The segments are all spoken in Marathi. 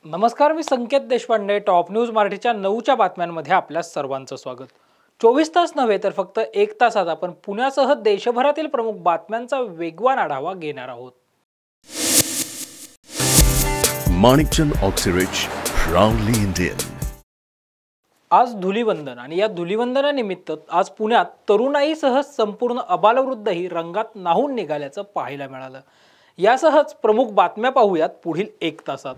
नमस्कार, मी संकेत देशपांडे. टॉप न्यूज मराठीच्या 9च्या बातम्यांमध्ये आपल्या सर्वांचं स्वागत. 24 तास नव्हे तर फक्त 1 तासात आपण पुण्यासह देशभरातील प्रमुख बातम्यांचा वेगवान आढावा घेणार आहोत. Manikchand Oxyrich, proudly Indian. आज धुलीवंदन आणि या धुलीवंदनानिमित्त आज पुण्यात तरुणाईसह संपूर्ण अबालवृद्धही रंगात न्हाऊन निघाल्याचं पाहायला मिळालं. यासहच प्रमुख बातम्या पाहूयात पुढील 1 तासात.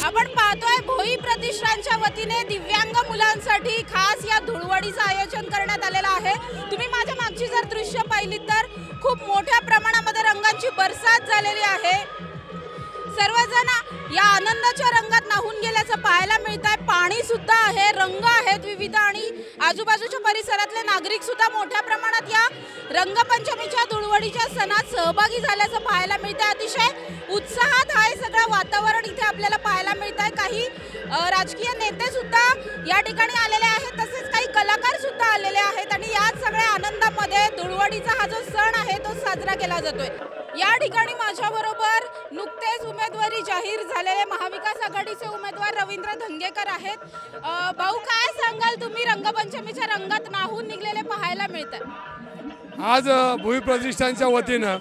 आपण पाहतोय भोई प्रतिष्ठानच्या वतीने दिव्यांग मुलांसाठी खास या धुळवडीचं आयोजन करण्यात आलेलं आहे. तुम्ही माझ्या मागची जर दृश्य पाहिली तर खूप मोठ्या प्रमाणामध्ये रंगांची बरसात झालेली आहे. सर्वजण या आनंदाच्या रंगात न्हाऊन गेल्याचं पाहायला मिळत आहे. पाणी सुद्धा आहे, रंग आहेत विविध आणि आजूबाजूच्या परिसरातले नागरिक सुद्धा मोठ्या प्रमाणात या रंगपंचमीच्या धुळवडीच्या सणात सहभागी झाल्याचं पाहायला मिळत आहे. अतिशय उत्साहात आहे सगळं वातावरण इथे आपल्याला पाहायला मिळत आहे. काही राजकीय नेते सुद्धा या ठिकाणी आलेले आहेत, तसेच काही कलाकार सुद्धा आलेले आहेत आणि याच सगळ्या आनंदामध्ये धुळवडीचा हा जो सण आहे तो साजरा केला जातोय. या ठिकाणी माझ्याबरोबर नुकतेच उमेदवारी जाहीर झालेले महाविकास आघाडीचे उमेदवार रवींद्र धंगेकर आहेत. भाऊ, काय सांगाल तुम्ही? रंगपंचमीच्या रंगात न्हाऊन निघलेले पाहायला मिळतात. आज भोई प्रतिष्ठानच्या वतीनं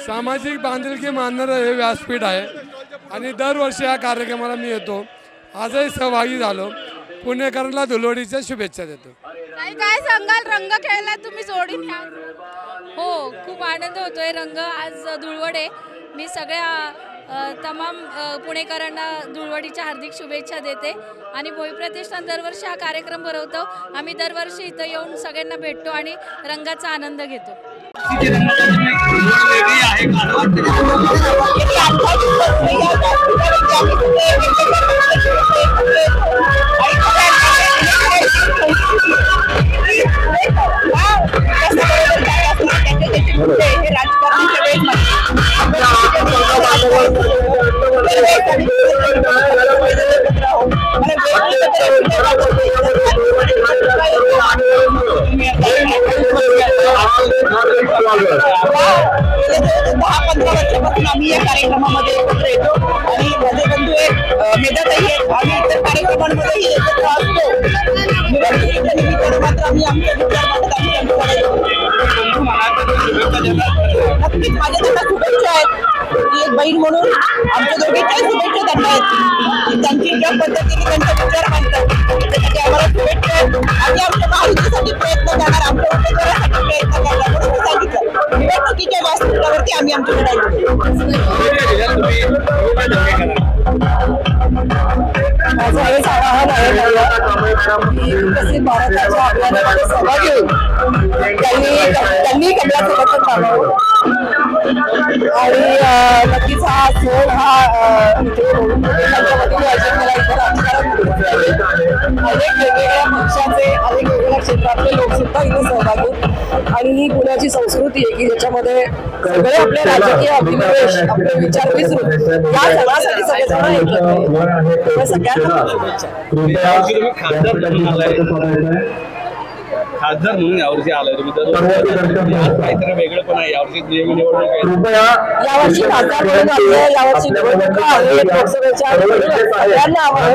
सामाजिक बांधिलकी मानणारं हे व्यासपीठ आहे आणि दरवर्षी या कार्यक्रमाला मी येतो. आजही सहभागी झालो. पुणेकरांना धुळवडीच्या शुभेच्छा देतो. काय सांगाल? रंग खेळलात तुम्ही जोडीने? हो, खूप आनंद होतोय. रंग आज धुळवडे. मी सगळ्या तमाम पुणेकरांना धुळवडीच्या हार्दिक शुभेच्छा देते आणि भोई प्रतिष्ठान दरवर्षी हा कार्यक्रम भरवतो. आम्ही दरवर्षी इथं येऊन सगळ्यांना भेटतो आणि रंगाचा आनंद घेतो. आम्ही या कार्यक्रमामध्ये एकत्र येतो आणि माझे बंधू मेधाताई आहेत. आम्ही इतर कार्यक्रमांमध्ये एकत्र असतो. मात्र आम्ही आमचे विचार मांडत नक्कीच माझ्या त्यांना शुभेच्छा आहेत की एक बहीण म्हणून आमच्या दोघींच्या शुभेच्छा त्यांना आहेत. त्यांची ज्या पद्धतीने त्यांचा विचार मांडतात त्यासाठी आम्हाला शुभेच्छा आहेत. आम्ही आमच्या महायुतीसाठी प्रयत्न करणार, आमच्या उमेदवारासाठी प्रयत्न करणार म्हणून मी सांगितलं. निवडणुकीच्या व्यासपीठावरती आम्ही आमच्या माझं हेच आवाहन आहे विकसित भारताच्या अभियानामध्ये सहभागी होईल. त्यांनी कमलाचं बटन दाबावं आणि नक्कीच हा सण हा त्यांच्या वतीने आयोजन केला. इतर अनेक वेगवेगळ्या पक्षाचे अनेक वेगवेगळ्या क्षेत्रातले लोक सुद्धा इथे सहभागी आणि ही पुण्याची संस्कृती आहे की ज्याच्यामध्ये सगळे आपले राजकीय अभिनिवेश आपले विचार विसरून या सणासाठी सगळेजण एकत्र सगळ्यांना शुभेच्छा. खासदार म्हणून यावर्षी आलाय तुम्ही, काहीतरी वेगळं पण आहे यावर्षी निवडणूक. यावर्षी खासदार म्हणून आले, यावर्षी निवडणुका आहेत लोकसभेच्या. सगळ्यांना आपण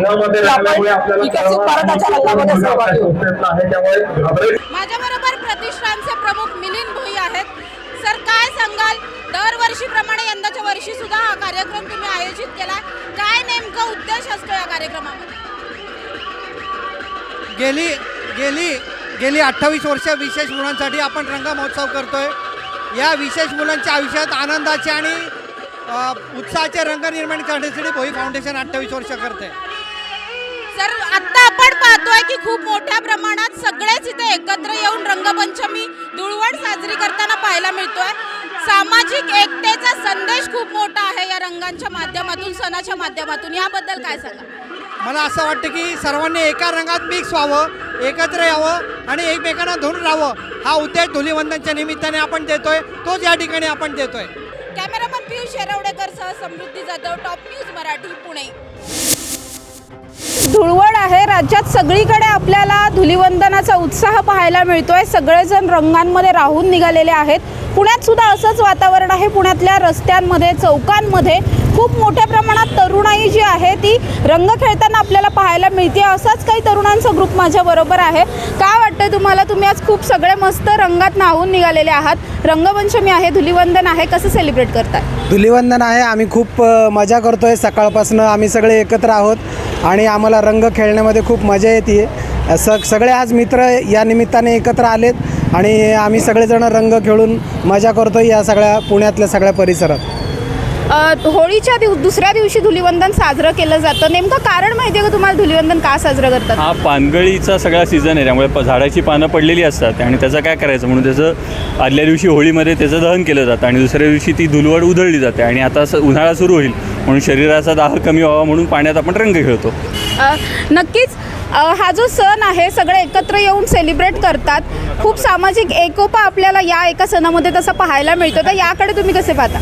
विकसित भारताच्या रंगामध्ये सहभागी होऊ. माझ्याबरोबर प्रतिष्ठानचे प्रमुख मिलिंद भोई आहेत. सर, काय सांगाल? दरवर्षीप्रमाणे यंदाच्या वर्षी सुद्धा हा कार्यक्रम तुम्ही आयोजित केलाय. काय नेमका उद्देश असतो या कार्यक्रमामध्ये? गेली 28 वर्ष विशेष मुलांसाठी आपण रंग महोत्सव करतोय. या विशेष मुलांच्या आयुष्यात आनंदाचे आणि उत्साहाचे रंग निर्माण करण्यासाठी भोई फाउंडेशन 28 वर्ष करते. सर, आता आपण पाहतोय की खूप मोठ्या प्रमाणात सगळेच इथे एकत्र येऊन रंगपंचमी धुळवड साजरी करताना पाहायला मिळतोय. सामाजिक एकतेचा संदेश खूप मोठा आहे या रंगांच्या माध्यमातून, सणाच्या माध्यमातून. याबद्दल काय सांगा? मला असं वाटतं की सर्वांनी एका रंगात मिक्स व्हावं, एकत्र यावं आणि एकमेकांना धरून राहावं. हा उद्देश धुलीवंदनच्या निमित्ताने आपण देतोय, तोच या ठिकाणी आपण देतोय. कॅमेरामन पियुष शेरवडेकर सह समृद्धी जाधव, टॉप न्यूज मराठी, पुणे. धुळवड आहे. राज्यात सगळीकडे आपल्याला धुलीवंदनाचा उत्साह पाहायला मिळतोय. सगळेजण रंगांमध्ये राहून निघालेले आहेत. पुण्यात सुद्धा असंच वातावरण आहे. पुण्यातल्या रस्त्यांमध्ये, चौकांमध्ये खूप मोठ्या प्रमाणात तरुणाई जी आहे ती रंग खेळताना आपल्याला पाहायला मिळते. असाच काही तरुणांचा ग्रुप माझ्याबरोबर आहे. काय वाटतं तुम्हाला? तुम्ही आज खूप सगळे मस्त रंगात न्हावून निघालेले आहात. रंगपंचमी आहे, धुलिवंदन आहे, कसं सेलिब्रेट करताय? धुलिवंदन आहे, आम्ही खूप मजा करतोय. सकाळपासून आम्ही सगळे एकत्र आहोत आणि आम्हाला रंग खेळण्यामध्ये खूप मजा येते. सगळे आज मित्र या निमित्ताने एकत्र आलेत आणि आम्ही सगळेजण रंग खेळून मजा करतोय या सगळ्या पुण्यातल्या सगळ्या परिसरात. होळीच्या दुसऱ्या दिवशी धुलिवंदन साजरं केलं जातं. नेमकं कारण माहिती आहे का तुम्हाला धुलिवंदन का साजरं करतात? हा पानगळीचा सगळा सीझन आहे, त्यामुळे झाडाची पानं पडलेली असतात आणि त्याचं काय करायचं म्हणून त्याचं आदल्या दिवशी होळीमध्ये त्याचं दहन केलं जातं आणि दुसऱ्या दिवशी ती धुलवड उधळली जाते. आणि आता उन्हाळा सुरू होईल म्हणून शरीराचा दाह कमी व्हावा म्हणून पाण्यात आपण रंग खेळतो. नक्कीच हा जो सण आहे सगळे एकत्र येऊन सेलिब्रेट करतात. खूप सामाजिक एकोपा आपल्याला या एका सणामध्ये तसं पाहायला मिळतं. तर याकडे तुम्ही कसे पाहता?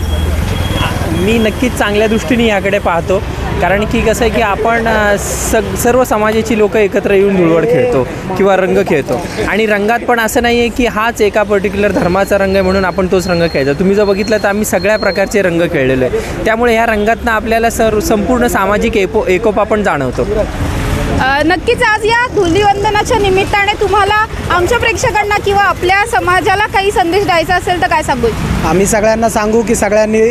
मी नक्कीच चांगल्या दृष्टीने याकडे पाहतो, कारण की कसं आहे की आपण सर्व समाजाची लोक एकत्र येऊन धुळवड खेळतो किंवा रंग खेळतो. आणि रंगात पण असं नाही आहे की हाच एका पर्टिक्युलर धर्माचा रंग आहे म्हणून आपण तोच रंग खेळायचा. तुम्ही जर बघितलं तर आम्ही सगळ्या प्रकारचे रंग खेळलेलो आहे. त्यामुळे ह्या रंगातनं आपल्याला संपूर्ण सामाजिक एकोपा पण जाणवतो. नक्कीच आज या धुलिवंदनाच्या निमित्ताने तुम्हाला आमच्या प्रेक्षकांना किंवा आपल्या समाजाला काही संदेश द्यायचा असेल तर काय सांगू? आम्ही सगळ्यांना सांगू की सगळ्यांनी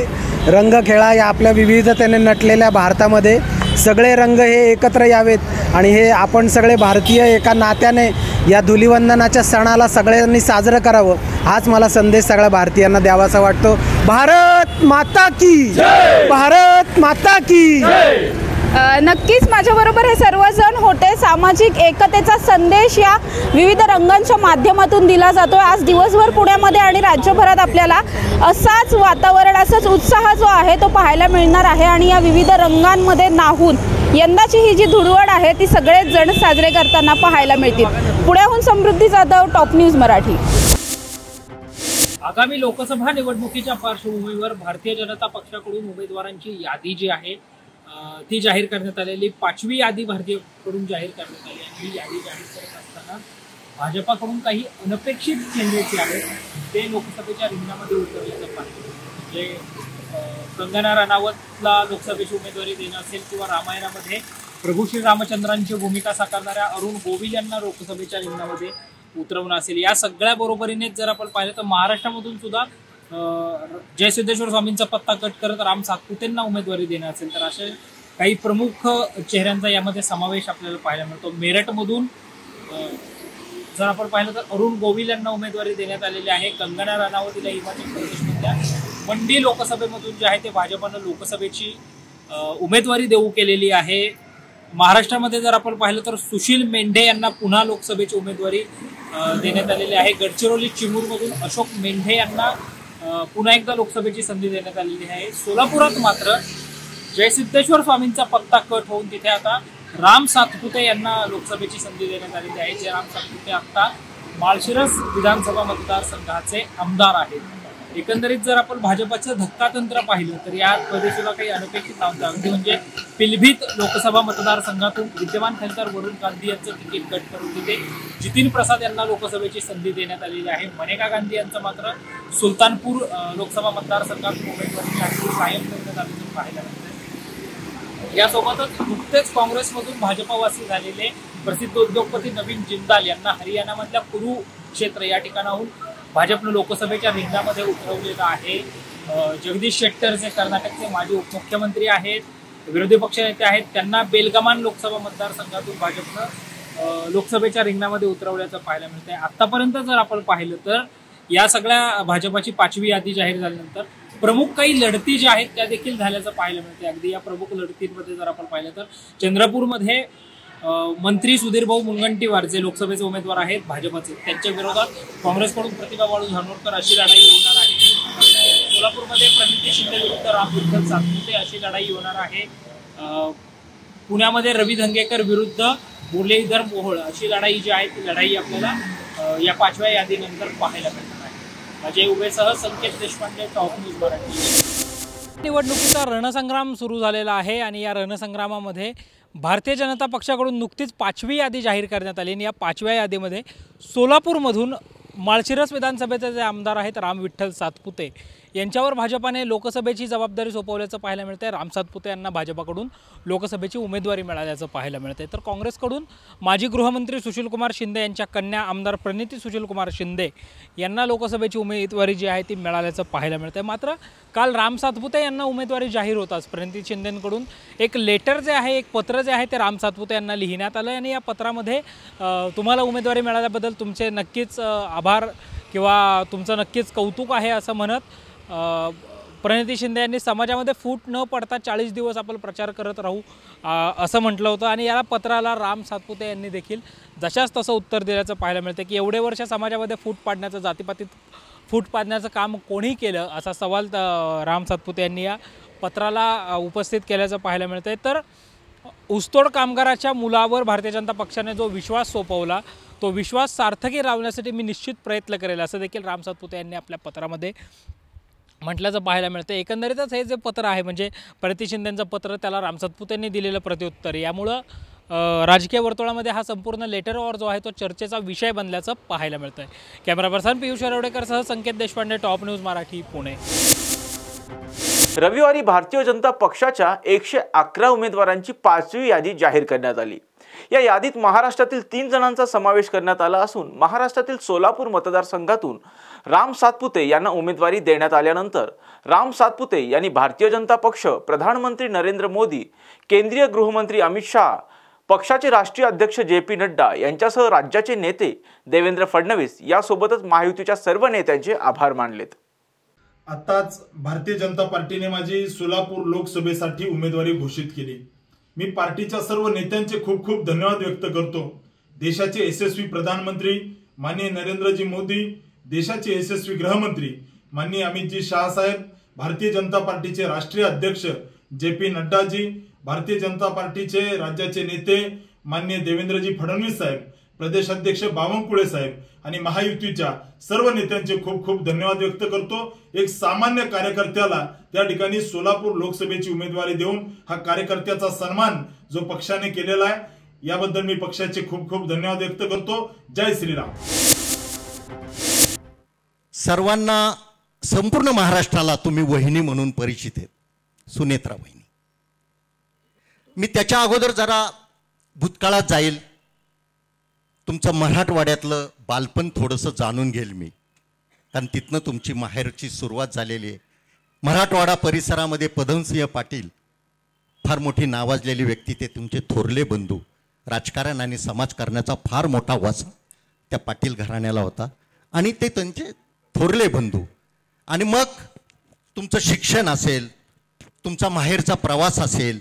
रंग खेळा. या आपल्या विविधतेने नटलेल्या भारतामध्ये सगळे रंग हे एकत्र यावेत आणि हे आपण सगळे भारतीय एका नात्याने या धुलिवंदनाच्या सणाला सगळ्यांनी साजरं करावं, हाच मला संदेश सगळ्या भारतीयांना द्यावासा वाटतो. भारत माता की जय! भारत माता की जय! नक्कीच माझ्याबरोबर हे सर्वजण होते. सामाजिक एकतेचा संदेश या विविध रंगांच्या माध्यमातून दिला जातो. आज दिवसभर पुण्यामध्ये आणि राज्यभरात आपल्याला असाच वातावरण, असाच उत्साह जो आहे तो पाहायला मिळणार आहे. आणि या विविध रंगांमध्ये न्हावून यंदाची ही जी धुळवड आहे ती सगळेच जण साजरे करताना पाहायला मिळतील. पुण्याहून समृद्धी जाधव, टॉप न्यूज मराठी. आगामी लोकसभा निवडणुकीच्या पार्श्वभूमीवर भारतीय जनता पक्षाकडून उमेदवारांची यादी जी आहे ती जाहीर करण्यात आलेली 5वी यादी भारतीयकडून जाहीर करण्यात आली. आणि ही यादी जाहीर करत असताना भाजपाकडून काही अनपेक्षित चेंजेस जे आहेत ते लोकसभेच्या रिंगणामध्ये उतरल्याचं पाहिजे. म्हणजे कंगना रनावतला लोकसभेची उमेदवारी देणं असेल किंवा रामायणामध्ये प्रभू श्री रामचंद्रांची भूमिका साकारणाऱ्या अरुण गोविल यांना लोकसभेच्या रिंगणामध्ये उतरवणं असेल. या सगळ्या बरोबरीनेच जर आपण पाहिलं तर महाराष्ट्रामधून सुद्धा जयसिद्धेश्वर स्वामींचा पत्ता कट करत राम सातपुतेंना उमेदवारी देणं असेल तर असे काही प्रमुख चेहऱ्यांचा यामध्ये समावेश आपल्याला पाहायला मिळतो. मेरठमधून जर आपण पाहिलं तर अरुण गोविल यांना उमेदवारी देण्यात आलेली आहे. कंगना रनावतीला हिमाचल प्रदेशमधल्या मंडी लोकसभेमधून जे आहे ते भाजपनं लोकसभेची उमेदवारी देऊ केलेली आहे. महाराष्ट्रामध्ये जर आपण पाहिलं तर सुशील मेंढे यांना पुन्हा लोकसभेची उमेदवारी देण्यात आलेली आहे. गडचिरोली चिमूरमधून अशोक मेंढे यांना पुन्हा एकदा लोकसभेची संधी देण्यात आलेली आहे. सोलापुरात मात्र जयसिद्धेश्वर स्वामींचा पत्ता कट होऊन तिथे आता राम सातपुते यांना लोकसभेची संधी देण्यात आलेली आहे. जे राम सातपुते आता माळशिरस विधानसभा मतदारसंघाचे आमदार आहेत. एकंदरीत जर आपण भाजपचं धक्कातंत्र पाहिलं तर यामध्ये सुद्धा काही अनपेक्षित नाव अगदी म्हणजे पिलभीत लोकसभा मतदारसंघातून विद्यमान खासदार वरुण गांधी यांचं तिकीट कट करून तिथे जितीन प्रसाद यांना लोकसभेची संधी देण्यात आलेली आहे. मनेका गांधी यांचं मात्र सुलतानपूर लोकसभा मतदारसंघातून उमेदवारीसाठी कायम करण्यात आल्याचं पाहायला मिळतं. यासोबतच नुकतेच काँग्रेसमधून भाजपावासी झालेले प्रसिद्ध उद्योगपती नवीन जिंदाल यांना हरियाणामधल्या कुरू क्षेत्र या ठिकाणाहून भाजपनं लोकसभेच्या रिंगणामध्ये उतरवलेलं आहे. जगदीश शेट्टर जे कर्नाटकचे माजी उपमुख्यमंत्री आहेत, विरोधी पक्षनेते आहेत, त्यांना बेलगामान लोकसभा मतदारसंघातून भाजपनं लोकसभेच्या रिंगणामध्ये उतरवल्याचं पाहायला मिळतंय. आतापर्यंत जर आपण पाहिलं तर या सगळ्या भाजपाची 5वी यादी जाहीर झाल्यानंतर प्रमुख काही लढती ज्या आहेत त्या देखील झाल्याचं पाहायला मिळते. अगदी या प्रमुख लढतींमध्ये जर आपण पाहिलं तर चंद्रपूरमध्ये मंत्री सुधीरभाऊ मुनगंटीवार जे लोकसभेचे उमेदवार आहेत भाजपचे, त्यांच्या विरोधात काँग्रेसकडून प्रतिभा बाळू धानोरकर अशी लढाई होणार आहे. सोलापूरमध्ये प्रणिती शिंदे विरुद्ध राम विठ्ठल सातपुते अशी लढाई होणार आहे. पुण्यामध्ये रवी धंगेकर विरुद्ध मुरलीधर मोहोळ अशी लढाई जी आहे ती लढाई आपल्याला या 5व्या यादीनंतर पाहायला मिळणार आहे. अजय उभेसह संकेत देशपांडे, टॉप न्यूज मराठी. निवडणुकीचा रणसंग्राम सुरू झालेला आहे आणि या रणसंग्रामामध्ये भारतीय जनता पक्षाकडून नुकतीच 5वी यादी जाहीर करण्यात आली आणि या 5व्या यादीमध्ये सोलापूरमधून माळशिरस विधानसभेचे जे आमदार आहेत राम विठ्ठल सातपुते यांच्यावर भाजपाने लोकसभेची जबाबदारी सोपवल्याचं पाहायला मिळतंय। राम सातपुते यांना भाजपाकडून लोकसभेची उमेदवारी मिळाल्याचं पाहायला मिळतंय। तर काँग्रेसकडून माजी गृहमंत्री सुशीलकुमार शिंदे यांच्या कन्या आमदार प्रणिती सुशीलकुमार शिंदे यांना लोकसभेची उमेदवारी जी आहे ती मिळाल्याचं पाहायला मिळतंय। मात्र काल राम सातपुते यांना उमेदवारी जाहीर होताच प्रणिती शिंदेंकडून एक लेटर जे आहे, एक पत्र जे आहे ते राम सातपुते यांना लिहिण्यात आलं आणि या पत्रामध्ये तुम्हाला उमेदवारी मिळाल्याबद्दल तुमचे नक्कीच आभार किंवा तुमचं नक्कीच कौतुक आहे असं म्हणत प्रणिती शिंदे यांनी समाजामध्ये फूट न पडता 40 दिवस आपण प्रचार करत राहू असं म्हटलं होतं आणि या पत्राला राम सातपुते यांनी देखील जशाच तसं उत्तर दिल्याचं पाहायला मिळतं की एवढे वर्ष समाजामध्ये फूट पाडण्याचं, जातीपातीत फूट पाडण्याचं काम कोणी केलं असा सवाल राम सातपुते यांनी या पत्राला उपस्थित केल्याचं पाहायला मिळतंय। तर ऊसतोड कामगाराच्या मुलावर भारतीय जनता पक्षाने जो विश्वास सोपवला तो विश्वास सार्थकी लावण्यासाठी मी निश्चित प्रयत्न करेल असं देखील राम सातपुते यांनी आपल्या पत्रामध्ये म्हटल्याचं पाहायला मिळतं। एकंदरीतच हे जे पत्र आहे म्हणजे प्रणिती शिंदेंचं पत्र, त्याला राम सातपुतेंनी दिलेलं प्रत्युत्तर, यामुळं राजकीय वर्तुळामध्ये हा संपूर्ण लेटर वॉर जो आहे तो चर्चेचा विषय बनल्याचं पाहायला मिळतं आहे। कॅमेरा पर्सन पियुष अरवडेकरसह संकेत देशपांडे, टॉप न्यूज मराठी, पुणे। रविवारी भारतीय जनता पक्षाच्या 111 उमेदवारांची 5वी यादी जाहीर करण्यात आली। या यादीत महाराष्ट्रातील 3 जणांचा समावेश करण्यात आला असून महाराष्ट्रातील सोलापूर मतदारसंघातून राम सातपुते यांना उमेदवारी देण्यात आल्यानंतर राम सातपुते यांनी भारतीय जनता पक्ष, प्रधानमंत्री नरेंद्र मोदी, केंद्रीय गृहमंत्री अमित शाह, पक्षाचे राष्ट्रीय अध्यक्ष JP नड्डा यांच्यासह राज्याचे नेते देवेंद्र फडणवीस यासोबतच महायुतीच्या सर्व नेत्यांचे आभार मानलेत। आताच भारतीय जनता पार्टीने माझी सोलापूर लोकसभेसाठी उमेदवारी घोषित केली। मी पार्टीच्या सर्व नेत्यांचे खूप खूप धन्यवाद व्यक्त करतो। देशाचे यशस्वी प्रधानमंत्री माननीय नरेंद्रजी मोदी, देशाचे यशस्वी गृहमंत्री माननीय अमितजी शाह साहेब, भारतीय जनता पार्टीचे राष्ट्रीय अध्यक्ष JP नड्डाजी, भारतीय जनता पार्टीचे राज्याचे नेते माननीय देवेंद्रजी फडणवीस साहेब, प्रदेश अध्यक्ष बावनकुळे साहेब आणि महायुतीच्या सर्व नेत्यांचे खूप खूप धन्यवाद व्यक्त करतो। एक सामान्य कार्यकर्त्याला त्या ठिकाणी सोलापूर लोकसभेची उमेदवारी देऊन हा कार्यकर्त्याचा सन्मान जो पक्षाने केलेला आहे याबद्दल मी पक्षाचे खूप खूप धन्यवाद व्यक्त करतो। जय श्रीराम। सर्वांना, संपूर्ण महाराष्ट्राला तुम्ही वहिनी म्हणून परिचित आहेत, सुनेत्रा वहिनी। मी त्याच्या अगोदर जरा भूतकाळात जाईल, तुमचं मराठवाड्यातलं बालपण थोडंसं जाणून घेईल मी, कारण तिथनं तुमची माहेरची सुरुवात झालेली आहे। मराठवाडा परिसरामध्ये पदमसिंह पाटील फार मोठी नावाजलेली व्यक्ती, ते तुमचे थोरले बंधू। राजकारण आणि समाजकारणाचा फार मोठा वासा त्या पाटील घराण्याला होता आणि ते त्यांचे थोरले बंधू। आणि मग तुमचं शिक्षण असेल, तुमचा माहेरचा प्रवास असेल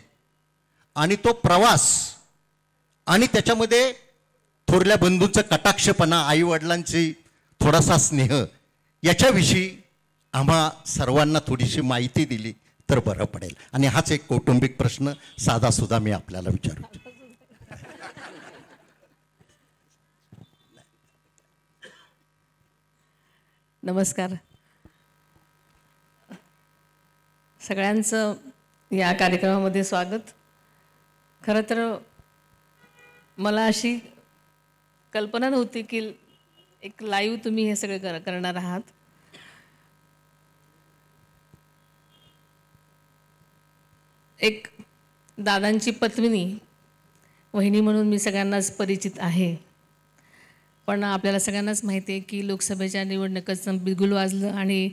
आणि तो प्रवास आणि त्याच्यामध्ये थोरल्या बंधूंचा कटाक्षपणा, आई वडिलांची थोडासा स्नेह, याच्याविषयी आम्हा सर्वांना थोडीशी माहिती दिली तर बरं पडेल। आणि हाच एक कौटुंबिक प्रश्न साधा सुद्धा मी आपल्याला विचारू। नमस्कार सगळ्यांचं या कार्यक्रमामध्ये स्वागत। खरं तर मला अशी कल्पना नव्हती की एक लाईव्ह तुम्ही हे सगळे करणार आहात। एक दादांची पत्नी वहिनी म्हणून मी सगळ्यांनाच परिचित आहे, पण आपल्याला सगळ्यांनाच माहिती आहे की लोकसभेच्या निवडणुकीचं बिगुल वाजलं आणि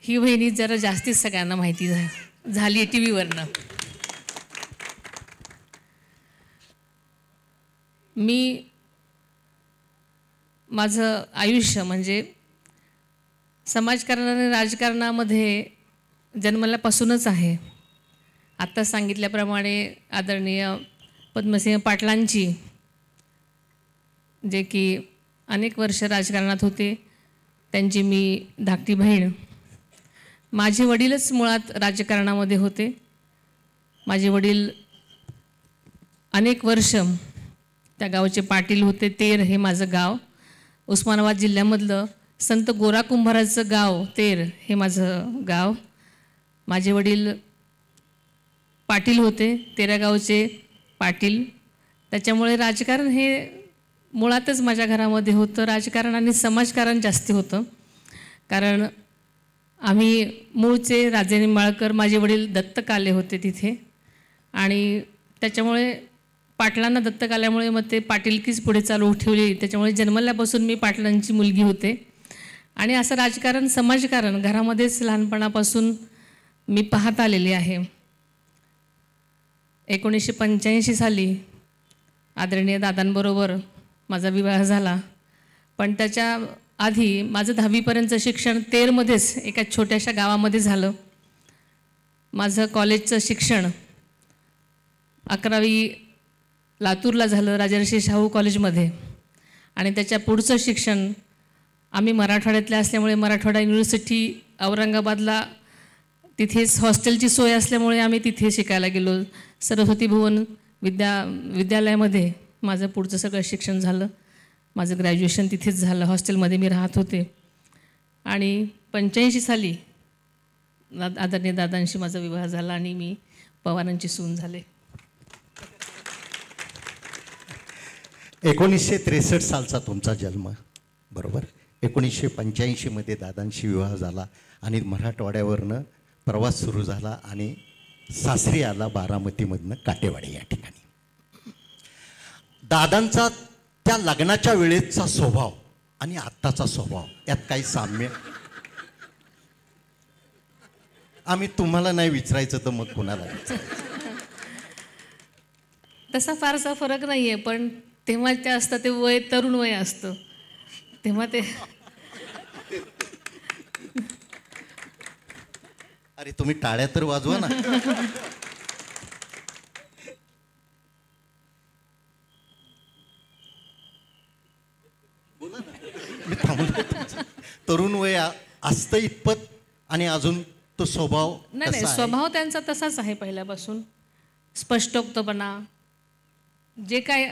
ही वहिनी जरा जास्तीच सगळ्यांना माहिती झाली TV-वरनं। मी माझं आयुष्य म्हणजे समाजकारण आणि राजकारणामध्ये जन्मल्यापासूनच आहे। आत्ता सांगितल्याप्रमाणे आदरणीय पद्मसिंह पाटलांची, जे की अनेक वर्ष राजकारणात होते, त्यांची मी धाकटी बहीण। माझे वडीलच मुळात राजकारणामध्ये होते। माझे वडील अनेक वर्ष त्या गावचे पाटील होते। तेर हे माझं गाव, उस्मानाबाद जिल्ह्यामधलं संत गोरा कुंभाराचं गाव तेर हे माझं गाव। माझे वडील पाटील होते, तेरा गावचे पाटील, त्याच्यामुळे राजकारण हे मुळातच माझ्या घरामध्ये होतं। राजकारण आणि समाजकारण जास्ती होतं, कारण आम्ही मूळचे राजे निंबाळकर, माझे वडील दत्तकाले होते तिथे आणि त्याच्यामुळे पाटलांना दत्तक आल्यामुळे मग ते पाटीलकीच पुढे चालू ठेवली. त्याच्यामुळे जन्मल्यापासून मी पाटलांची मुलगी होते आणि असं राजकारण समाजकारण घरामध्येच लहानपणापासून मी पाहत आलेली आहे. 1985 साली आदरणीय दादांबरोबर माझा विवाह झाला, पण त्याच्या आधी माझं 10वीपर्यंतचं शिक्षण तेरमध्येच एका छोट्याशा गावामध्ये झालं. माझं कॉलेजचं शिक्षण 11वी लातूरला झालं, राजर्षी शाहू कॉलेजमध्ये, आणि त्याच्या पुढचं शिक्षण आम्ही मराठवाड्यातले असल्यामुळे मराठवाडा युनिव्हर्सिटी औरंगाबादला तिथेच हॉस्टेलची सोय असल्यामुळे आम्ही तिथे शिकायला गेलो. सरस्वती भुवन विद्यालयामध्ये माझं पुढचं सगळं शिक्षण झालं. माझं ग्रॅज्युएशन तिथेच झालं, हॉस्टेलमध्ये मी राहत होते. आणि 85 साली आदरणीय दादांशी माझा विवाह झाला आणि मी पवारांची सून झाले. 1963 सालचा तुमचा जन्म, बरोबर. 1985मध्ये दादांशी विवाह झाला आणि मराठवाड्यावरनं प्रवास सुरू झाला आणि सासरी आला बारामतीमधनं काटेवाडी या ठिकाणी. दादांचा त्या लग्नाच्या वेळेचा स्वभाव आणि आत्ताचा स्वभाव यात काही साम्य? आम्ही तुम्हाला नाही विचारायचं तर मग कोणाला विचारायचं? तसा फारसा फरक नाही आहे, पण तेव्हा ते असतं ते वय तरुण वय असतं तेव्हा ते. अरे तुम्ही टाळ्या तर वाजवा ना. मी थांबलो. तरुण वय असतं इतपत आणि अजून तो स्वभाव नाही, स्वभाव त्यांचा तसाच आहे पहिल्यापासून. स्पष्टोक्तपणा, जे काय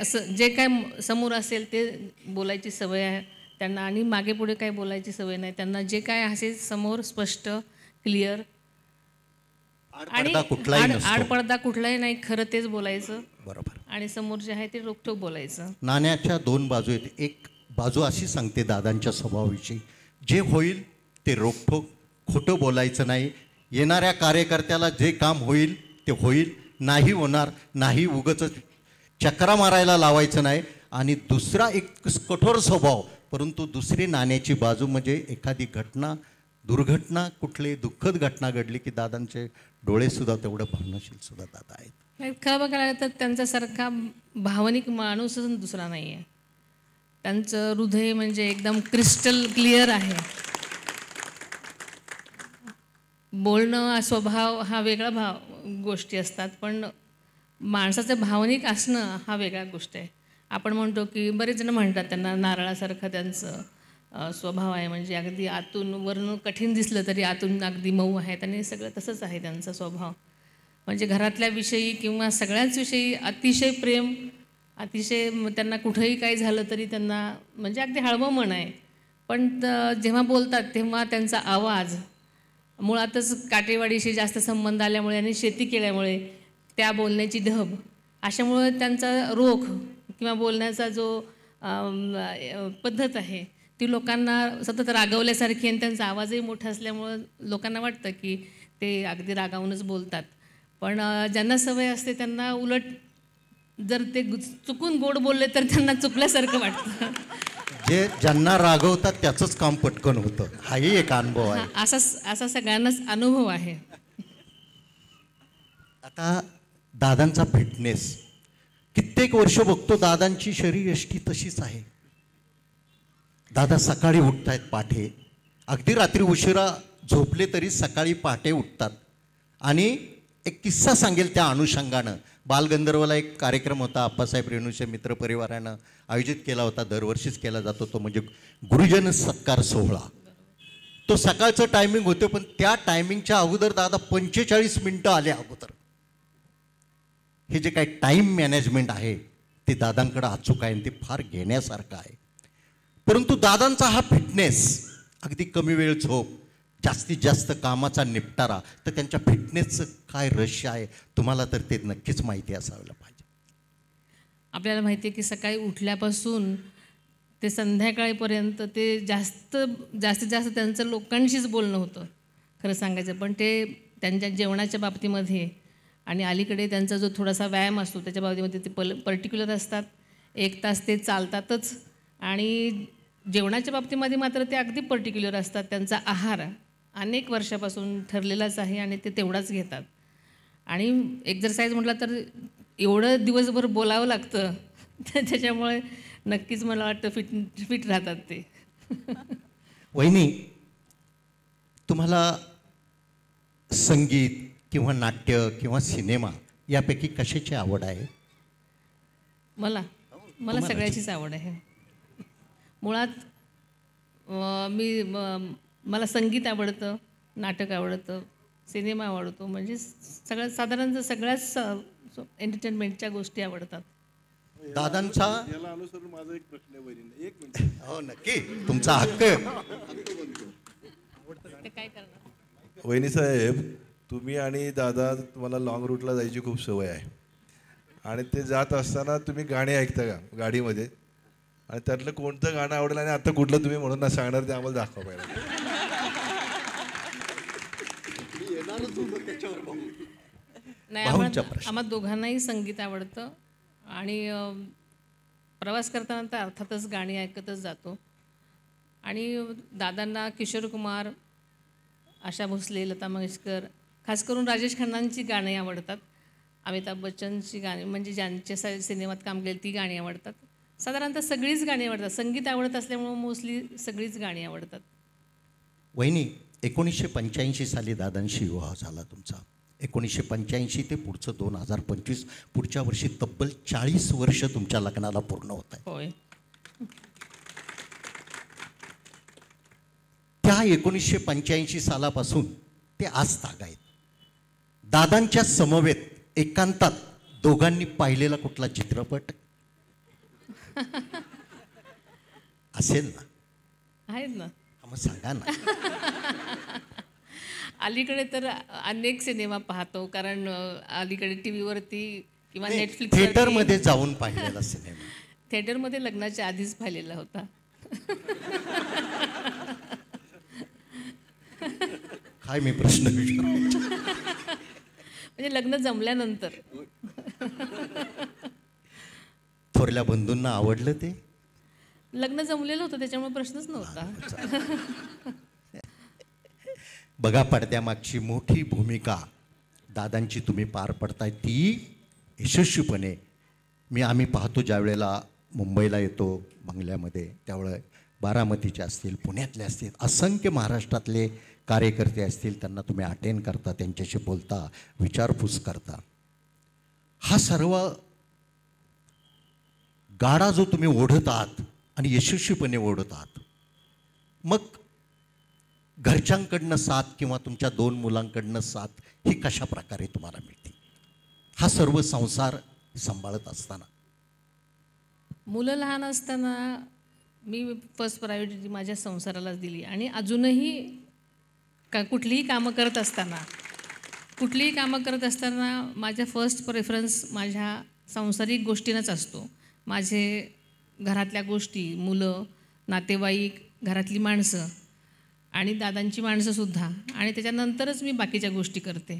समोर असेल ते बोलायची सवय आहे त्यांना आणि मागे पुढे काय बोलायची सवय नाही त्यांना. जे काय असे समोर स्पष्ट, क्लिअर आणि आडपडदा कुठलाही नाही, खरं तेच बोलायचं, बरोबर. आणि समोर जे आहे ते रोखठोक बोलायचं. नाण्याच्या दोन बाजू आहेत. एक बाजू अशी सांगते दादांच्या स्वभावाविषयी, जे होईल ते रोखठोक, खोटं बोलायचं नाही. येणाऱ्या कार्यकर्त्याला जे काम होईल ते होईल, नाही होणार नाही उगाच चक्रा मारायला लावायचं नाही. आणि दुसरा एक कठोर स्वभाव, परंतु दुसरी नाण्याची बाजू म्हणजे एखादी घटना, दुर्घटना, कुठली दुःखद घटना घडली की दादांचे डोळेसुद्धा तेवढं भावनाशील सुद्धा दादा आहेत. खरं बघायला तर त्यांच्यासारखा भावनिक माणूसच दुसरा नाही आहे. त्यांचं हृदय म्हणजे एकदम क्रिस्टल क्लिअर आहे. बोलणं, स्वभाव हा वेगळा गोष्टी असतात, पण माणसाचं भावनिक असणं हा वेगळा गोष्ट आहे. आपण म्हणतो की बरेच जण म्हणतात त्यांना नारळासारखं त्यांचं स्वभाव आहे, म्हणजे अगदी आतून वरून कठीण दिसलं तरी आतून अगदी मऊ आहेत, आणि सगळं तसंच आहे त्यांचा स्वभाव. म्हणजे घरातल्या विषयी किंवा सगळ्याच विषयी अतिशय प्रेम, अतिशय त्यांना कुठंही काही झालं तरी त्यांना म्हणजे अगदी हळवं मन आहे. पण जेव्हा बोलतात तेव्हा त्यांचा आवाज, मुळातच काटेवाडीशी जास्त संबंध आल्यामुळे आणि शेती केल्यामुळे त्या बोलण्याची ढब, अशामुळे त्यांचा रोख किंवा बोलण्याचा जो पद्धत आहे ती लोकांना सतत रागवल्यासारखी, आणि त्यांचा आवाजही मोठा असल्यामुळं लोकांना वाटतं की ते अगदी रागावूनच बोलतात. पण ज्यांना सवय असते त्यांना उलट जर ते चुकून गोड बोलले तर त्यांना चुकल्यासारखं वाटतं. जे ज्यांना रागवतात त्याचंच काम पटकन होतं, हाही एक अनुभव आहे. असा सगळ्यांनाच अनुभव आहे. आता दादांचा फिटनेस, कित्येक वर्ष बघतो दादांची शरीरयष्टी तशीच आहे. दादा सकाळी उठतायत पहाटे, अगदी रात्री उशिरा झोपले तरी सकाळी पहाटे उठतात. आणि एक किस्सा सांगेल त्या अनुषंगानं. बालगंधर्वला एक कार्यक्रम होता, आप्पासाहेब रेणूच्या मित्रपरिवारानं आयोजित केला होता, दरवर्षीच केला जातो तो, म्हणजे गुरुजन सत्कार सोहळा. तो सकाळचं टायमिंग होतं, पण त्या टायमिंगच्या अगोदर दादा 45 मिनटं आले अगोदर. हे जे काही टाईम मॅनेजमेंट आहे ते दादांकडं अचूक आहे आणि ते फार घेण्यासारखं आहे. परंतु दादांचा हा फिटनेस, अगदी कमी वेळ झोप, जास्तीत जास्त कामाचा निपटारा, तर त्यांच्या फिटनेसचं काय रहस्य आहे तुम्हाला तर ते नक्कीच माहिती असायला पाहिजे. आपल्याला माहिती आहे की सकाळी उठल्यापासून ते संध्याकाळीपर्यंत ते जास्तीत जास्त त्यांचं लोकांशीच बोलणं होतं. खरं सांगायचं. पण ते त्यांच्या जेवणाच्या बाबतीमध्ये आणि अलीकडे त्यांचा जो थोडासा व्यायाम असतो त्याच्या बाबतीमध्ये ते पर्टिक्युलर असतात. 1 तास ते चालतातच आणि जेवणाच्या बाबतीमध्ये मात्र ते अगदी पर्टिक्युलर असतात. त्यांचा आहार अनेक वर्षापासून ठरलेलाच आहे आणि ते तेवढाच घेतात. आणि एक्झरसाईज म्हटलं तर एवढं दिवसभर बोलावं लागतं त्याच्यामुळे नक्कीच मला वाटतं फिट राहतात ते. वहिनी, तुम्हाला संगीत किंवा नाट्य किंवा सिनेमा यापैकी कशाची आवड आहे? मला सगळ्याचीच आवड आहे. मुळात मला संगीत आवडतं, नाटक आवडतं, सिनेमा आवडतो, म्हणजे साधारणतः सगळ्याच एंटरटेनमेंटच्या गोष्टी आवडतात. दादांचा याला अनुसरून माझा एक प्रश्न आहे वहिनी. 1 मिनिट. हो नक्की, तुमचा हक्क. काय करणार वहिनी साहेब, तुम्ही आणि दादा तुम्हाला लॉंग रूटला जायची खूप सवय आहे आणि ते जात असताना तुम्ही गाणी ऐकता का गाडीमध्ये? आणि त्यातलं कोणतं गाणं आवडेल आणि आता कुठलं तुम्ही म्हणून ना सांगणार ते आम्हाला दाखवा पाहिजे. नाही, आम्हाला दोघांनाही संगीत आवडतं आणि प्रवास करताना तर अर्थातच गाणी ऐकतच जातो. आणि दादांना किशोर कुमार, आशा भोसले, लता मंगेशकर, खास करून राजेश खन्नांची गाणी आवडतात. अमिताभ बच्चनची गाणी म्हणजे ज्यांच्या सिनेमात काम केलं ती गाणी आवडतात. साधारणतः सगळीच गाणी आवडतात. संगीत आवडत असल्यामुळे मोस्टली सगळीच गाणी आवडतात. वहिनी, 1985 साली दादांशी विवाह झाला तुमचा. 1985 ते पुढचं 2025, पुढच्या वर्षी तब्बल 40 वर्ष तुमच्या लग्नाला पूर्ण होत आहे. होय. त्या 1985 सालापासून ते आज ताग आहेत. दादांच्या समवेत एकांतात दोघांनी पाहिलेला कुठला चित्रपट असेल ना? आहेत ना. मग सांगा ना. अलीकडे तर अनेक सिनेमा पाहतो, कारण अलीकडे टी व्हीवरती किंवा नेटफ्लिक्स थिएटरमध्ये जाऊन पाहिलेला सिनेमा. थिएटरमध्ये लग्नाच्या आधीच पाहिलेला होता. काय मी प्रश्न विचारतो? म्हणजे लग्न जमल्यानंतर. थोरल्या बंधूंना आवडलं ते? लग्न जमलेलं होतं त्याच्यामुळे प्रश्नच नव्हता. बघा, पडद्यामागची मोठी भूमिका दादांची तुम्ही पार पडताय, ती यशस्वीपणे. आम्ही पाहतो ज्या वेळेला मुंबईला येतो बंगल्यामध्ये, त्यावेळेला बारामतीचे असतील, पुण्यातले असतील, असंख्य महाराष्ट्रातले कार्यकर्ते असतील, त्यांना तुम्ही अटेंड करता, त्यांच्याशी बोलता, विचारपूस करता. हा सर्व गाडा जो तुम्ही ओढत आहात आणि यशस्वीपणे ओढत आहात, मग घरच्यांकडनं साथ किंवा तुमच्या 2 मुलांकडनं साथ ही कशा प्रकारे तुम्हाला मिळते? हा सर्व संसार सांभाळत असताना. मुलं लहान असताना मी फर्स्ट प्रायोरिटी माझ्या संसारालाच दिली आणि अजूनही कुठलीही कामं करत असताना माझ्या फर्स्ट प्रेफरन्स माझ्या सांसारिक गोष्टींनाच असतो. माझे घरातल्या गोष्टी, मुलं, नातेवाईक, घरातली माणसं आणि दादांची माणसंसुद्धा, आणि त्याच्यानंतरच मी बाकीच्या गोष्टी करते.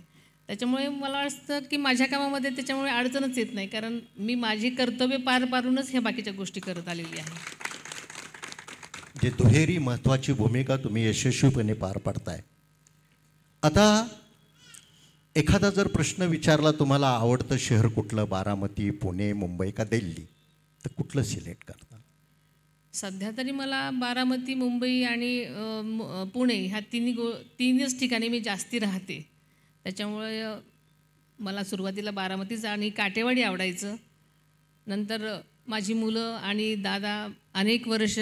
त्याच्यामुळे मला वाटतं की माझ्या कामामध्ये त्याच्यामुळे अडचणच येत नाही, कारण मी माझी कर्तव्य पार पाडूनच ह्या बाकीच्या गोष्टी करत आलेली आहे. जे दुहेरी महत्त्वाची भूमिका तुम्ही यशस्वीपणे पार पाडताय. आता एखादा जर प्रश्न विचारला तुम्हाला आवडतं शहर कुठलं, बारामती, पुणे, मुंबई का दिल्ली, तर कुठलं सिलेक्ट करता? सध्या तरी मला बारामती, मुंबई आणि पुणे ह्या तीनच ठिकाणी मी जास्ती राहते. त्याच्यामुळे मला सुरुवातीला बारामतीच आणि काटेवाडी आवडायचं. नंतर माझी मुलं आणि दादा अनेक वर्ष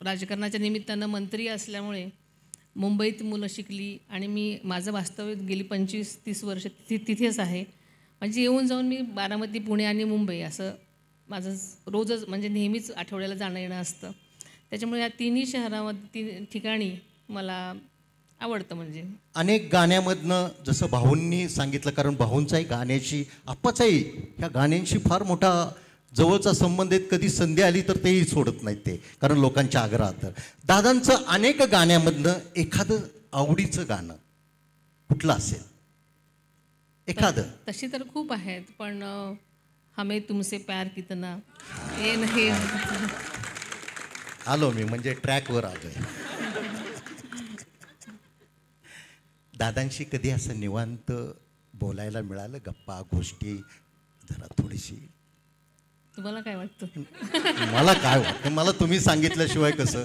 राजकारणाच्या निमित्तानं मंत्री असल्यामुळे मुंबईत मुलं शिकली आणि माझं वास्तव्य गेली 25-30 वर्ष तिथेच आहे. म्हणजे येऊन जाऊन मी बारामती, पुणे आणि मुंबई असं माझं रोजच म्हणजे नेहमीच आठवड्याला जाणं येणं असतं. त्याच्यामुळे या तिन्ही शहरामध्ये ठिकाणी मला आवडतं. म्हणजे अनेक गाण्यामधनं जसं भाऊंनी सांगितलं, कारण भाऊंचाही गाण्याशी, आप्पाचाही ह्या गाण्यांशी फार मोठा जवळचा संबंध आहेत. कधी संधी आली तर तेही सोडत नाहीत ते, कारण लोकांच्या आग्रहात. दादांचं अनेक गाण्यामधनं एखादं आवडीचं गाणं कुठलं असेल एखादं? तशी तर खूप आहेत, पण हमें तुमसे प्यार कितना हे नाही. आलो मी, म्हणजे ट्रॅकवर आलोय. दादांशी कधी असं निवांत बोलायला मिळालं, गप्पा गोष्टी जरा थोडीशी? तुम्हाला काय वाटतं? मला काय वाटतं, मला तुम्ही सांगितल्याशिवाय कसं?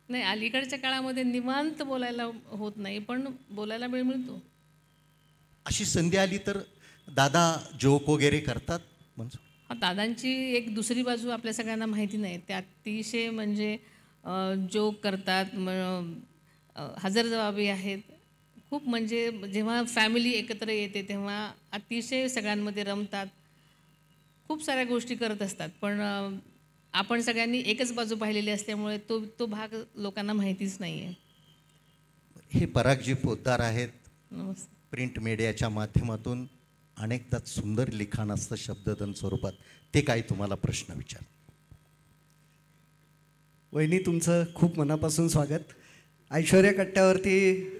नाही, अलीकडच्या काळामध्ये निवांत बोलायला होत नाही, पण बोलायला वेळ मिळतो. अशी संधी आली तर दादा जोक वगैरे करतात म्हणजे? दादांची एक दुसरी बाजू आपल्या सगळ्यांना माहिती नाही. ते अतिशय म्हणजे जोक करतात, हजरजबाबी आहेत खूप. म्हणजे जेव्हा फॅमिली एकत्र येते तेव्हा अतिशय सगळ्यांमध्ये रमतात, खूप साऱ्या गोष्टी करत असतात. पण आपण सगळ्यांनी एकच बाजू पाहिलेली असल्यामुळे तो भाग लोकांना माहितीच नाही आहे. हे परागजी पोद्दार आहेत, नमस्ते. प्रिंट मीडियाच्या माध्यमातून अनेकदा सुंदर लिखाण असतं शब्दधन स्वरूपात. ते काय तुम्हाला प्रश्न विचार? वहिनी, तुमचं खूप मनापासून स्वागत. ऐश्वर्या कट्ट्यावरती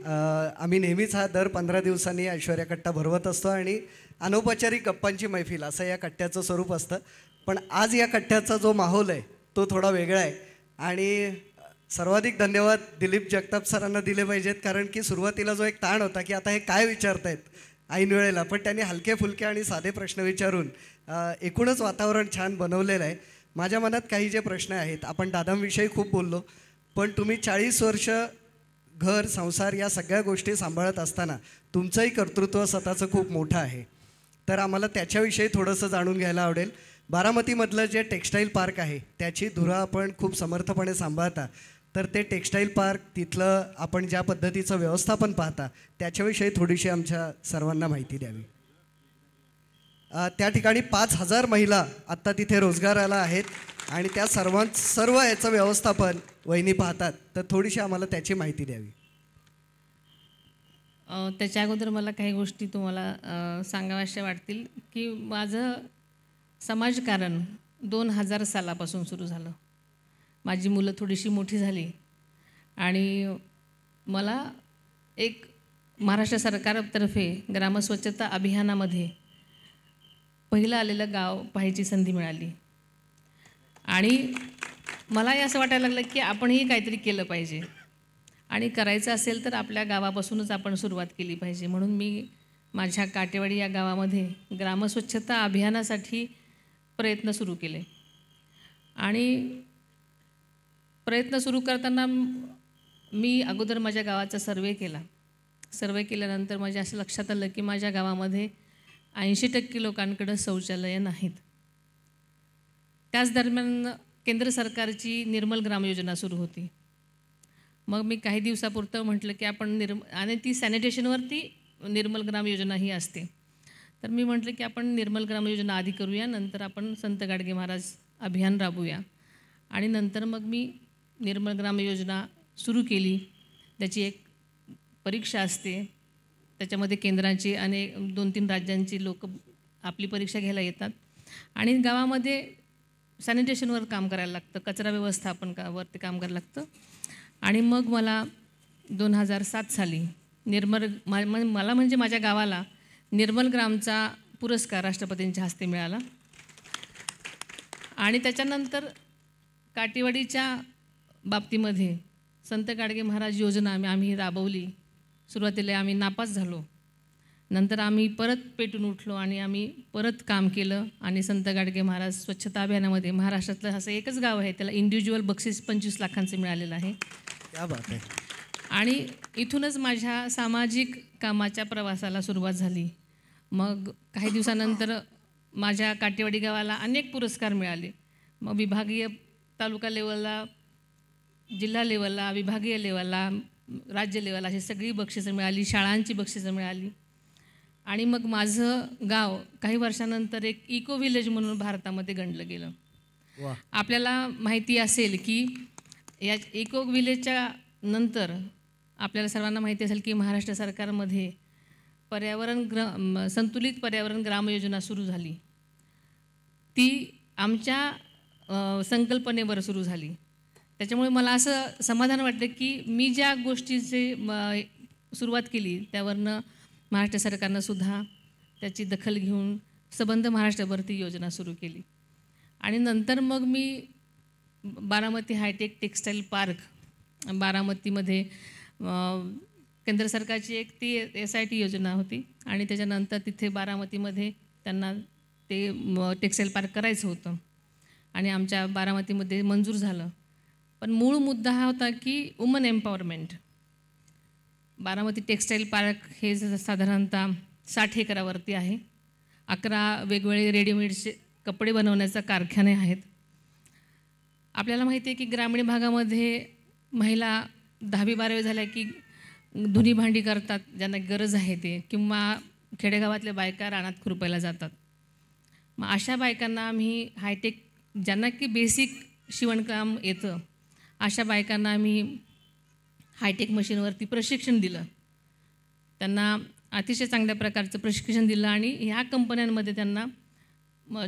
आम्ही नेहमीच हा दर 15 दिवसांनी ऐश्वर्या कट्टा भरवत असतो आणि अनौपचारिक गप्पांची मैफिल असं या कट्ट्याचं स्वरूप असतं. पण आज या कट्ट्याचा जो माहोल आहे तो थोडा वेगळा आहे आणि सर्वाधिक धन्यवाद दिलीप जगताप सरांना दिले पाहिजेत, कारण की सुरुवातीला जो एक ताण होता की आता हे काय विचारतायत ऐन वेळेला, पण त्यांनी हलके फुलके आणि साधे प्रश्न विचारून एकूणच वातावरण छान बनवलेलं आहे. माझ्या मनात काही जे प्रश्न आहेत, आपण दादांविषयी खूप बोललो, पण तुम्ही 40 वर्ष घर संसार या सगळ्या गोष्टी सांभाळत असताना तुमचंही कर्तृत्व स्वतःचं खूप मोठं आहे. तर आम्हाला त्याच्याविषयी थोडंसं जाणून घ्यायला आवडेल. बारामतीमधलं जे टेक्स्टाईल पार्क आहे त्याची धुरा आपण खूप समर्थपणे सांभाळता, तर ते टेक्स्टाईल पार्क तिथलं आपण ज्या पद्धतीचं व्यवस्थापन पाहता त्याच्याविषयी थोडीशी आमच्या सर्वांना माहिती द्यावी. त्या ठिकाणी 5000 महिला आत्ता तिथे रोजगाराला आहेत आणि त्या सर्व याचं व्यवस्थापन वहिनी पाहतात, तर थोडीशी आम्हाला त्याची माहिती द्यावी. त्याच्या अगोदर मला काही गोष्टी तुम्हाला सांगाव्याशा वाटतील की माझं समाजकारण 2000 सालापासून सुरू झालं. माझी मुलं थोडीशी मोठी झाली आणि मला एक महाराष्ट्र सरकारतर्फे ग्रामस्वच्छता अभियानामध्ये पहिलं आलेलं गाव पाहायची संधी मिळाली आणि मलाही असं वाटायला लागलं की आपणही काहीतरी केलं पाहिजे आणि करायचं असेल तर आपल्या गावापासूनच आपण सुरुवात केली पाहिजे. म्हणून मी माझ्या काटेवाडी या गावामध्ये ग्रामस्वच्छता अभियानासाठी प्रयत्न सुरू केले आणि प्रयत्न सुरू करताना मी अगोदर माझ्या गावाचा सर्वे केला. सर्वे केल्यानंतर माझ्या असं लक्षात आलं की माझ्या गावामध्ये 80% लोकांकडं शौचालयं नाहीत. त्याच दरम्यान केंद्र सरकारची निर्मल ग्राम योजना सुरू होती. मग मी काही दिवसापुरतं म्हटलं की आपण आणि ती सॅनिटेशनवरती निर्मल ग्राम योजना ही असते, तर मी म्हटलं की आपण निर्मल ग्राम योजना आधी करूया, नंतर आपण संत गाडगे महाराज अभियान राबवूया. आणि नंतर मग मी निर्मल ग्राम योजना सुरू केली. त्याची एक परीक्षा असते, त्याच्यामध्ये केंद्राची आणि 2-3 राज्यांची लोक आपली परीक्षा घ्यायला येतात आणि गावामध्ये सॅनिटेशनवर काम करायला लागतं, कचरा व्यवस्थापन वरती काम करायला लागतं. आणि मग मला 2007 साली मला म्हणजे माझ्या गावाला निर्मल ग्रामचा पुरस्कार राष्ट्रपतींच्या हस्ते मिळाला. आणि त्याच्यानंतर काटेवाडीच्या बाबतीमध्ये संत गाडगे महाराज योजना आम्ही राबवली. सुरुवातीला आम्ही नापास झालो, नंतर आम्ही परत पेटून उठलो आणि आम्ही परत काम केलं आणि संत गाडगे महाराज स्वच्छता अभियानामध्ये महाराष्ट्रातलं असं एकच गाव आहे त्याला इंडिव्हिज्युअल बक्षीस 25 लाखांचं मिळालेलं आहे. क्या बात आहे. आणि इथूनच माझ्या सामाजिक कामाच्या प्रवासाला सुरुवात झाली. मग काही दिवसानंतर माझ्या काटेवाडी गावाला अनेक पुरस्कार मिळाले. मग विभागीय तालुका लेवलला, जिल्हा लेवलला, विभागीय लेवलला, राज्य लेवलला अशी सगळी बक्षिसं मिळाली, शाळांची बक्षिसं मिळाली. आणि मग माझं गाव काही वर्षानंतर एक इको विलेज म्हणून भारतामध्ये गणलं गेलं. आपल्याला माहिती असेल की या इको विलेजच्या नंतर आपल्याला सर्वांना माहिती असेल की महाराष्ट्र सरकारमध्ये संतुलित पर्यावरण ग्राम योजना सुरू झाली. ती आमच्या संकल्पनेवर सुरू झाली. त्याच्यामुळे मला असं समाधान वाटतं की मी ज्या गोष्टीचे सुरुवात केली त्यावरनं महाराष्ट्र सरकारनं सुद्धा त्याची दखल घेऊन सबंध महाराष्ट्र भरती योजना सुरू केली. आणि नंतर मग मी बारामती हायटेक टेक्स्टाईल पार्क बारामतीमध्ये केंद्र सरकारची एक ती SIT योजना होती आणि त्याच्यानंतर तिथे बारामतीमध्ये त्यांना ते टेक्स्टाईल पार्क करायचं होतं आणि आमच्या बारामतीमध्ये मंजूर झालं. पण मूळ मुद्दा हा होता की woman empowerment. Baramati textile park हे साधारणतः 60 एकरावरती आहे. 11 वेगवेगळे रेडीमेडचे कपडे बनवण्याचा कारखाने आहेत. आपल्याला माहिती आहे की ग्रामीण भागामध्ये महिला 10वी-12वी झाल्या की धुणी भांडी करतात, ज्यांना गरज आहे ते, किंवा खेडेगावातल्या बायका रानात खुरपायला जातात. मग अशा बायकांना आम्ही हायटेक, ज्यांना की बेसिक शिवणकाम येतं, अशा बायकांना आम्ही हायटेक मशीनवरती प्रशिक्षण दिलं. त्यांना अतिशय चांगल्या प्रकारचं प्रशिक्षण दिलं आणि ह्या कंपन्यांमध्ये त्यांना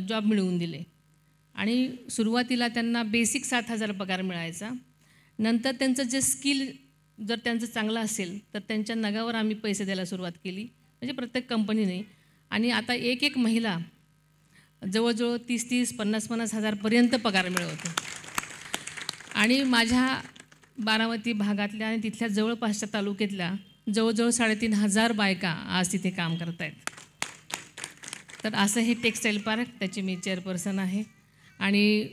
जॉब मिळवून दिले. आणि सुरुवातीला त्यांना बेसिक 7,000 पगार मिळायचा. नंतर त्यांचं जे स्किल जर त्यांचं चांगलं असेल तर त्यांच्या नगावर आम्ही पैसे द्यायला सुरुवात केली, म्हणजे प्रत्येक कंपनीने. आणि आता एक महिला जवळजवळ 30,000, 50,000 हजारपर्यंत पगार मिळवते. आणि माझ्या बारामती भागातल्या आणि तिथल्या जवळपासच्या तालुक्यातल्या जवळजवळ 3,500 बायका आज तिथे काम करत आहेत. तर असं हे टेक्स्टाईल पार्क, त्याची मी चेअरपर्सन आहे. आणि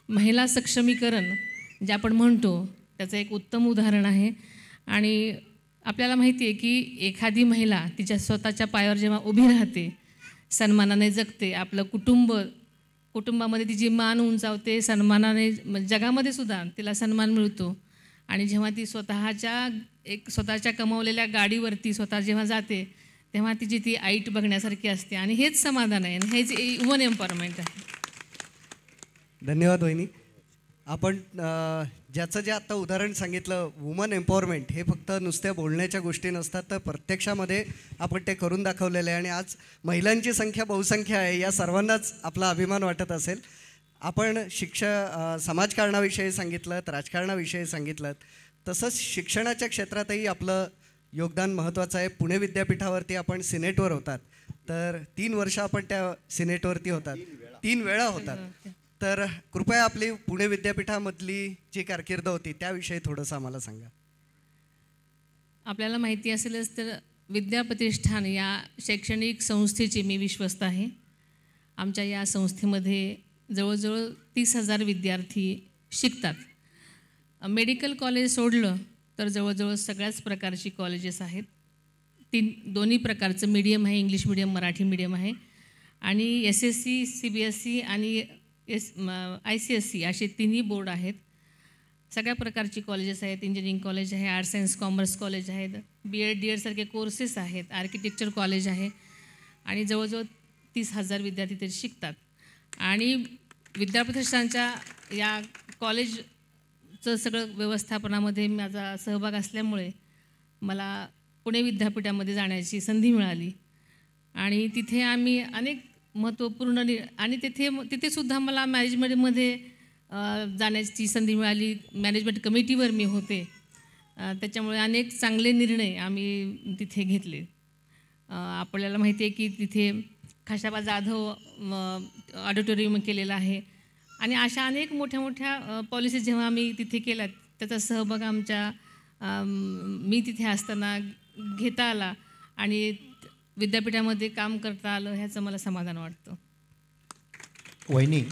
महिला सक्षमीकरण जे आपण म्हणतो त्याचं एक उत्तम उदाहरण आहे. आणि आपल्याला माहिती आहे की एखादी महिला तिच्या स्वतःच्या पायावर जेव्हा उभी राहते, सन्मानाने जगते, आपलं कुटुंबामध्ये तिची मान उंचावते, सन्मानाने जगामध्ये सुद्धा तिला सन्मान मिळतो. आणि जेव्हा ती स्वतःच्या कमावलेल्या गाडीवरती स्वतः जेव्हा जाते तेव्हा तिची ती ऐट बघण्यासारखी असते. आणि हेच समाधान आहे आणि हेच वुमन एम्पॉवरमेंट आहे. धन्यवाद वहिनी. आपण ज्याचं जे आत्ता उदाहरण सांगितलं वुमन एम्पॉवरमेंट, हे फक्त नुसत्या बोलण्याच्या गोष्टी नसतात, तर प्रत्यक्षामध्ये आपण ते करून दाखवलेलं आहे. आणि आज महिलांची संख्या बहुसंख्य आहे, या सर्वांनाच आपला अभिमान वाटत असेल. आपण समाजकारणाविषयी सांगितलं, राजकारणाविषयी सांगितलं, तसंच शिक्षणाच्या क्षेत्रातही आपलं योगदान महत्त्वाचं आहे. पुणे विद्यापीठावरती आपण सिनेटवर होतात, तर 3 वर्ष आपण त्या सिनेटवरती होतात, 3 वेळा होतात. तर कृपया आपली पुणे विद्यापीठामधली जी कारकीर्द होती त्याविषयी थोडंसं आम्हाला सांगा. आपल्याला माहिती असेलच तर विद्याप्रतिष्ठान या शैक्षणिक संस्थेची मी विश्वस्त आहे. आमच्या या संस्थेमध्ये जवळजवळ 30,000 विद्यार्थी शिकतात. मेडिकल कॉलेज सोडलं तर जवळजवळ सगळ्याच प्रकारची कॉलेजेस आहेत. दोन्ही प्रकारचं मीडियम आहे, इंग्लिश मीडियम, मराठी मीडियम आहे. आणि SSC, CBSE आणि ICSE असे 3 बोर्ड आहेत. सगळ्या प्रकारची कॉलेजेस आहेत. इंजिनिअरिंग कॉलेज आहे, आर्ट्स सायन्स कॉमर्स कॉलेज आहेत, BEd DEd सारखे कोर्सेस आहेत, आर्किटेक्चर कॉलेज आहे. आणि जवळजवळ 30,000 विद्यार्थी ते शिकतात. आणि विद्याप्रतिष्ठानच्या या कॉलेजचं सगळं व्यवस्थापनामध्ये माझा सहभाग असल्यामुळे मला पुणे विद्यापीठामध्ये जाण्याची संधी मिळाली. आणि तिथे आम्ही अनेक महत्त्वपूर्ण आणि तिथेसुद्धा मला मॅनेजमेंटमध्ये जाण्याची संधी मिळाली. मॅनेजमेंट कमिटीवर मी होते, त्याच्यामुळे अनेक चांगले निर्णय आम्ही तिथे घेतले. आपल्याला माहिती आहे की तिथे खाशाबा जाधव ऑडिटोरियम केलेलं आहे. आणि अशा अनेक मोठ्या मोठ्या पॉलिसीज जेव्हा आम्ही तिथे केल्यात त्याचा सहभाग मी तिथे असताना घेता आला आणि विद्यापीठामध्ये काम करता आलं, ह्याचं मला समाधान वाटतं. वहिनी,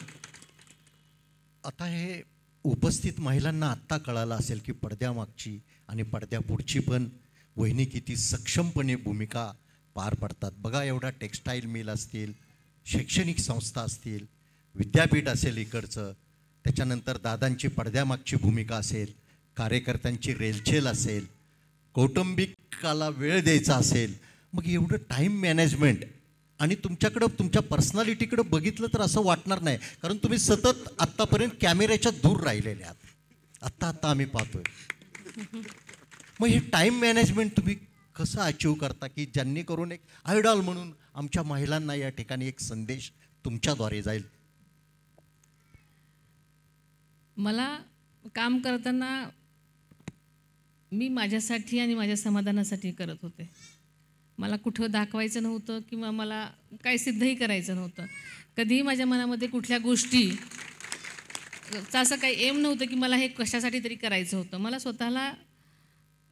आता हे उपस्थित महिलांना आत्ता कळालं असेल की पडद्यामागची आणि पडद्यापुढची पण वहिनी किती सक्षमपणे भूमिका पार पडतात. बघा, एवढा टेक्स्टाईल मिल असतील, शैक्षणिक संस्था असतील, विद्यापीठ असेल इकडचं, त्याच्यानंतर दादांची पडद्यामागची भूमिका असेल, कार्यकर्त्यांची रेलचेल असेल, कौटुंबिकाला वेळ द्यायचा असेल, मग एवढं टाईम मॅनेजमेंट. आणि तुमच्याकडं तुमच्या पर्सनॅलिटीकडं बघितलं तर असं वाटणार नाही, कारण तुम्ही सतत आत्तापर्यंत कॅमेऱ्याच्या दूर राहिलेले आहात. आत्ता आम्ही पाहतोय. मग हे टाईम मॅनेजमेंट तुम्ही कसं अचीव करता की ज्यांनी करून एक आयडॉल म्हणून आमच्या महिलांना या ठिकाणी एक संदेश तुमच्याद्वारे जाईल? मला काम करताना मी माझ्यासाठी आणि माझ्या समाधानासाठी करत होते. मला कुठं दाखवायचं नव्हतं किंवा मला काही सिद्धही करायचं नव्हतं. कधीही माझ्या मनामध्ये कुठल्या गोष्टीचं असं काही एम नव्हतं की मला हे कशासाठी तरी करायचं होतं. मला स्वतःला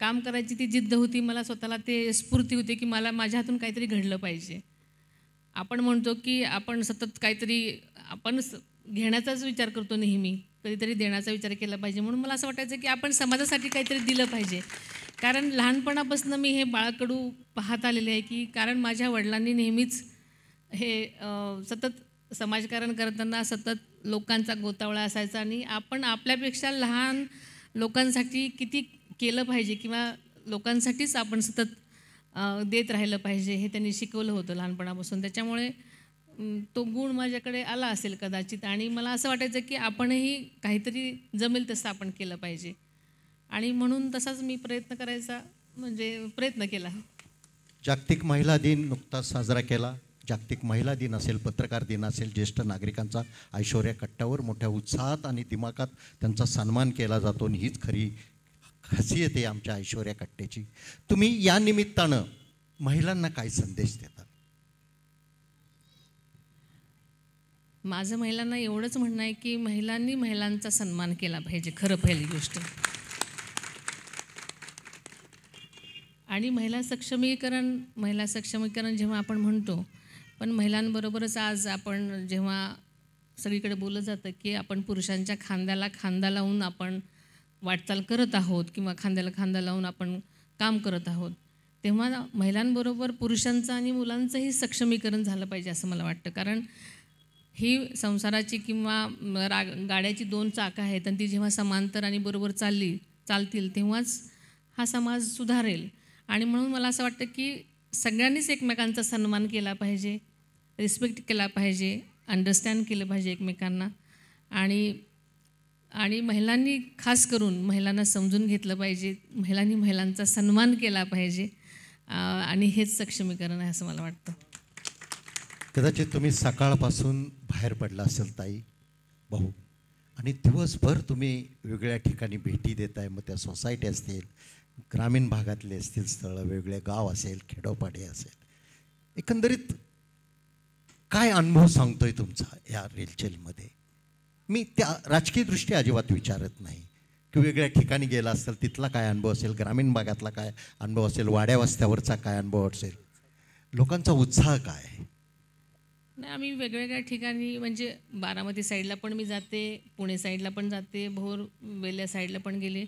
काम करायची ती जिद्द होती. मला स्वतःला ते स्फूर्ती होती की मला माझ्या हातून काहीतरी घडलं पाहिजे. आपण म्हणतो की आपण सतत काहीतरी आपण घेण्याचाच विचार करतो नेहमी, कधीतरी देण्याचा विचार केला पाहिजे. म्हणून मला असं वाटायचं की आपण समाजासाठी काहीतरी दिलं पाहिजे. कारण लहानपणापासून मी हे बाळकडू पाहत आलेले आहे की कारण माझ्या वडिलांनी नेहमीच हे सतत समाजकारण करताना सतत लोकांचा गोतावळा असायचा आणि आपण आपल्यापेक्षा लहान लोकांसाठी किती केलं पाहिजे किंवा लोकांसाठीच आपण सतत देत राहिलं पाहिजे हे त्यांनी शिकवलं होतं लहानपणापासून. त्याच्यामुळे तो गुण माझ्याकडे आला असेल कदाचित आणि मला असं वाटायचं की आपणही काहीतरी जमेल तसं आपण केलं पाहिजे आणि म्हणून तसाच मी प्रयत्न केला. जागतिक महिला दिन नुकताच साजरा केला. जागतिक महिला दिन असेल, पत्रकार दिन असेल, ज्येष्ठ नागरिकांचा ऐश्वर्या कट्ट्यावर मोठ्या उत्साहात आणि दिमाखात त्यांचा सन्मान केला जातो आणि हीच खरी खासियत आहे आमच्या ऐश्वर्या कट्ट्याची. तुम्ही या निमित्तानं महिलांना काय संदेश देता? माझं महिलांना एवढंच म्हणणं आहे की महिलांनी महिलांचा सन्मान केला पाहिजे, खरं पहिली गोष्ट. आणि महिला सक्षमीकरण जेव्हा आपण म्हणतो, पण महिलांबरोबरच आज आपण जेव्हा सगळीकडे बोललं जातं की आपण पुरुषांच्या खांद्याला खांदा लावून आपण वाटचाल करत आहोत किंवा खांद्याला खांदा लावून आपण काम करत आहोत, तेव्हा महिलांबरोबर पुरुषांचं आणि मुलांचंही सक्षमीकरण झालं पाहिजे असं मला वाटतं. कारण ही संसाराची किंवा गाड्याची 2 चाकं आहेत आणि ती जेव्हा समांतर आणि बरोबर चालतील तेव्हाच हा समाज सुधारेल. आणि म्हणून मला असं वाटतं की सगळ्यांनीच एकमेकांचा सन्मान केला पाहिजे, रिस्पेक्ट केला पाहिजे, अंडरस्टँड केलं पाहिजे एकमेकांना आणि महिलांनी खास करून महिलांना समजून घेतलं पाहिजे, महिलांनी महिलांचा सन्मान केला पाहिजे आणि हेच सक्षमीकरण आहे असं मला वाटतं. कदाचित तुम्ही सकाळपासून बाहेर पडला असेल ताई भाऊ आणि दिवसभर तुम्ही वेगळ्या ठिकाणी भेटी देत आहे. मग त्या सोसायटी असतील, ग्रामीण भागातले असतील स्थळं, वेगळे गाव असेल, खेडोपाडी असेल, एकंदरीत काय अनुभव सांगतोय तुमचा या रेलचेलमध्ये? मी त्या राजकीय दृष्टी अजिबात विचारत नाही की वेगळ्या ठिकाणी गेला असेल तिथला काय अनुभव असेल, ग्रामीण भागातला काय अनुभव असेल, वाड्या वस्त्यावरचा काय अनुभव असेल, लोकांचा उत्साह काय? नाही, आम्ही वेगवेगळ्या ठिकाणी म्हणजे बारामती साईडला पण मी जाते, पुणे साईडला पण जाते, भोर वेल्या साईडला पण गेले.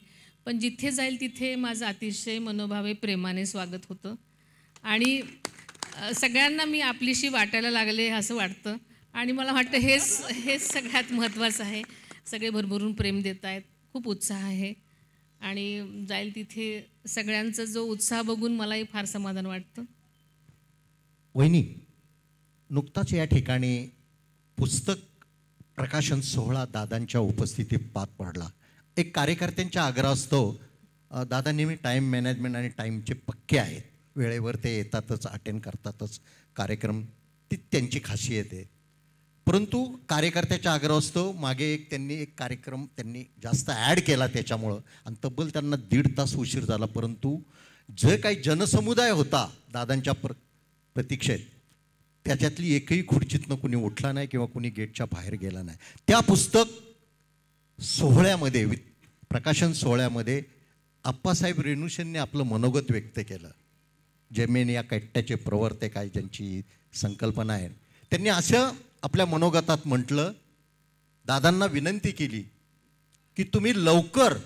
पण जिथे जाईल तिथे माझं अतिशय मनोभावे प्रेमाने स्वागत होतं आणि सगळ्यांना मी आपलीशी वाटायला लागले असं वाटतं. आणि मला वाटतं हेच सगळ्यात महत्त्वाचं आहे. सगळे भरभरून प्रेम देत आहेत, खूप उत्साह आहे आणि जाईल तिथे सगळ्यांचा जो उत्साह बघून मलाही फार समाधान वाटतं. वहिनी, नुकताच या ठिकाणी पुस्तक प्रकाशन सोहळा दादांच्या उपस्थितीत पार पडला. एक कार्यकर्त्यांच्या आग्रहास्तव दादा नेहमी टाईम मॅनेजमेंट आणि टाईमचे पक्के आहेत, वेळेवर ते येतातच, अटेंड करतातच कार्यक्रम, ती त्यांची खासियत आहे. परंतु कार्यकर्त्याच्या आग्रहास्तव मागे त्यांनी एक कार्यक्रम त्यांनी जास्त ॲड केला त्याच्यामुळं आणि तब्बल त्यांना 1.5 तास उशीर झाला. परंतु जे काही जनसमुदाय होता दादांच्या प्रतीक्षेत त्याच्यातली एकही खुर्चीतनं कुणी उठला नाही किंवा कुणी गेटच्या बाहेर गेला नाही. त्या पुस्तक सोहळ्यामध्ये प्रकाशन सोहळ्यामध्ये आप्पासाहेब रेणुशेंनी आपलं मनोगत व्यक्त केलं. जमेन या कट्ट्याचे प्रवर्तक आहे, ज्यांची संकल्पना आहे, त्यांनी असं आपल्या मनोगतात म्हटलं, दादांना विनंती केली की तुम्ही लवकर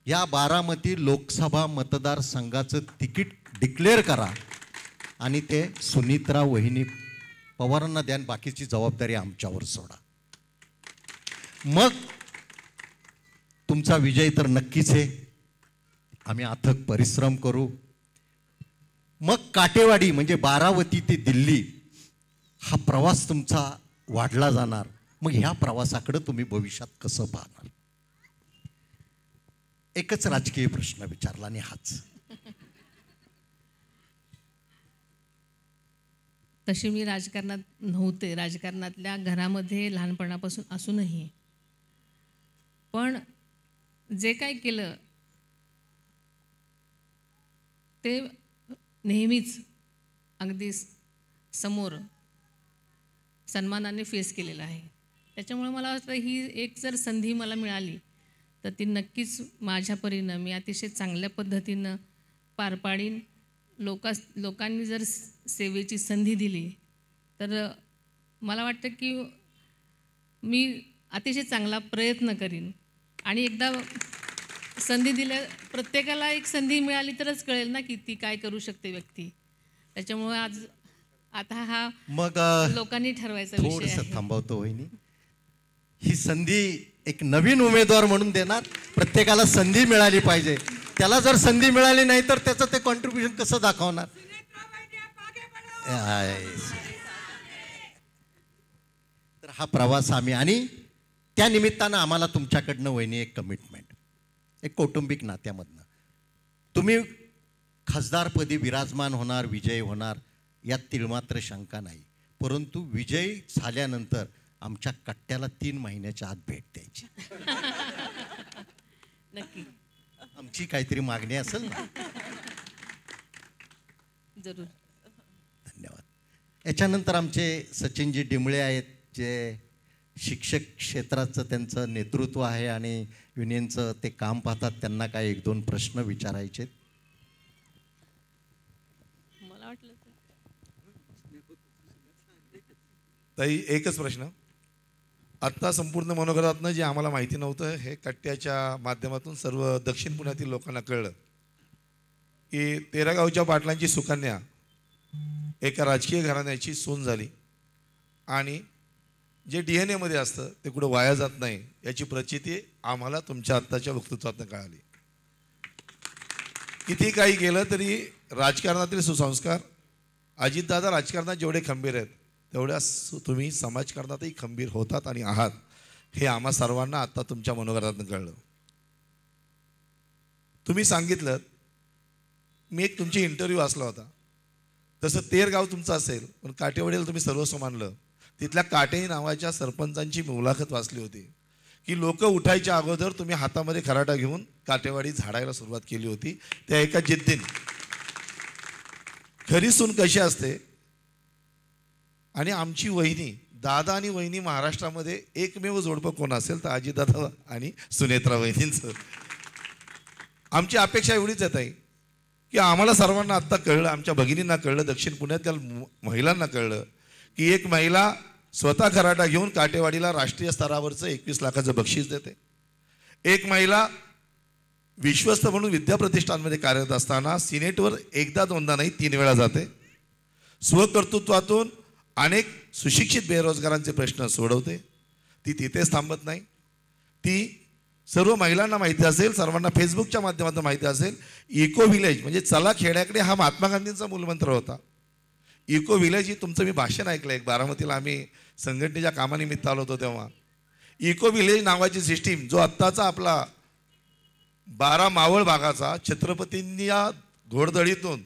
या बारामती लोकसभा मतदारसंघाचं तिकीट डिक्लेअर करा आणि ते सुनित्रा वहिनी पवारांना द्या, बाकीची जबाबदारी आमच्यावर सोडा. मग तुमचा विजय तर नक्कीच आहे, आम्ही अथक परिश्रम करू. मग काटेवाडी म्हणजे बारामती ते दिल्ली हा प्रवास तुमचा वाढला जाणार. मग ह्या प्रवासाकडे तुम्ही भविष्यात कसं पाहणार? एकच राजकीय प्रश्न विचारला आणि हाच. तशी मी राजकारणात नव्हते, राजकारणातल्या घरामध्ये लहानपणापासून असूनही पण जे काय केलं ते नेहमीच अगदी समोर सन्मानाने फेस केलेलं आहे. त्याच्यामुळे मला वाटतं ही एक जर संधी मला मिळाली तर ती नक्कीच माझ्या परीनं मी अतिशय चांगल्या पद्धतीनं पार पाडीन. लोकांनी जर सेवेची संधी दिली तर मला वाटतं की मी अतिशय चांगला प्रयत्न करीन. आणि एकदा संधी दिल्या, प्रत्येकाला एक संधी मिळाली तरच कळेल ना की ती काय करू शकते व्यक्ती. त्याच्यामुळे आता हा मग लोकांनी ठरवायचा विषय आहे. थोडंसं थांबवतो वहिनी. ही संधी एक नवीन उमेदवार म्हणून देणार, प्रत्येकाला संधी मिळाली पाहिजे. त्याला जर संधी मिळाली नाही तर त्याचं ते कॉन्ट्रीब्युशन कसं दाखवणार. तर हा प्रवास आम्ही, आणि त्या निमित्तानं आम्हाला तुमच्याकडनं वहिनी एक कमिटमेंट, एक कौटुंबिक नात्यामधनं, तुम्ही खासदारपदी विराजमान होणार, विजयी होणार यात तिळमात्र शंका नाही. परंतु विजयी झाल्यानंतर आमच्या कट्ट्याला 3 महिन्याच्या आत भेट द्यायची. नक्की आमची काहीतरी मागणी असेल ना. जरूर. धन्यवाद. याच्यानंतर आमचे सचिनजी डिंबळे आहेत, जे शिक्षक क्षेत्राचं त्यांचं नेतृत्व आहे आणि युनियनचं ते काम पाहतात. त्यांना काय 1-2 प्रश्न विचारायचे. मला वाटलं ताई एकच प्रश्न. आत्ता संपूर्ण मनोगतातनं जे आम्हाला माहिती नव्हतं हे कट्ट्याच्या माध्यमातून सर्व दक्षिण पुण्यातील लोकांना कळलं की तेरागावच्या पाटलांची सुकन्या एका राजकीय घराण्याची सून झाली आणि जे DNA मध्ये असतं ते कुठं वाया जात नाही याची प्रचिती आम्हाला तुमच्या आत्ताच्या वक्तृत्वातून कळाली. किती काही केलं तरी राजकारणातील सुसंस्कार, अजितदादा राजकारणात जेवढे खंबीर आहेत तेवढ्या तुम्ही समाजकारणातही खंबीर होतात आणि आहात, हे आम्हा सर्वांना आत्ता तुमच्या मनोगतातून कळलं. तुम्ही सांगितलं, मी एक तुमची इंटरव्ह्यू वाचला होता, तसं तेरगाव तुमचं असेल पण काटेवाडीला तुम्ही सर्वस्व मानलं. तिथल्या काटे नावाच्या सरपंचांची मुलाखत वाचली होती की लोक उठायच्या अगोदर तुम्ही हातामध्ये खराटा घेऊन काटेवाडी झाडायला सुरुवात केली होती, त्या एका जिद्दीने. खरी सून कशी असते. आणि आमची वहिनी, दादा आणि वहिनी महाराष्ट्रामध्ये एकमेव जोडपं कोण असेल तर अजितदादा आणि सुनेत्रा वहिनींचं. आमची अपेक्षा एवढीच आहे ताई की आम्हाला सर्वांना आत्ता कळलं, आमच्या भगिनींना कळलं, दक्षिण पुण्यातील महिलांना कळलं की एक महिला स्वतः खराटा घेऊन काटेवाडीला राष्ट्रीय स्तरावरचं 21 लाखाचं बक्षीस देते. एक महिला विश्वस्त म्हणून विद्याप्रतिष्ठानमध्ये कार्यरत असताना सिनेटवर 1दा-2दा नाही 3 वेळा जाते. स्वकर्तृत्वातून अनेक सुशिक्षित बेरोजगारांचे प्रश्न सोडवते. ती तिथेच थांबत नाही. ती सर्व महिलांना माहिती असेल, सर्वांना फेसबुकच्या माध्यमातून माहिती असेल, इको व्हिलेज म्हणजे चला खेड्याकडे हा महात्मा गांधींचा मूलमंत्र होता. इको व्हिलेज ही तुमचं मी भाषण ऐकलं एक, बारामतीला आम्ही संघटनेच्या कामानिमित्त आलो होतो तेव्हा. इको व्हिलेज नावाची सिस्टीम जो आत्ताचा आपला 12 मावळ भागाचा छत्रपतींनी या घोडदळीतून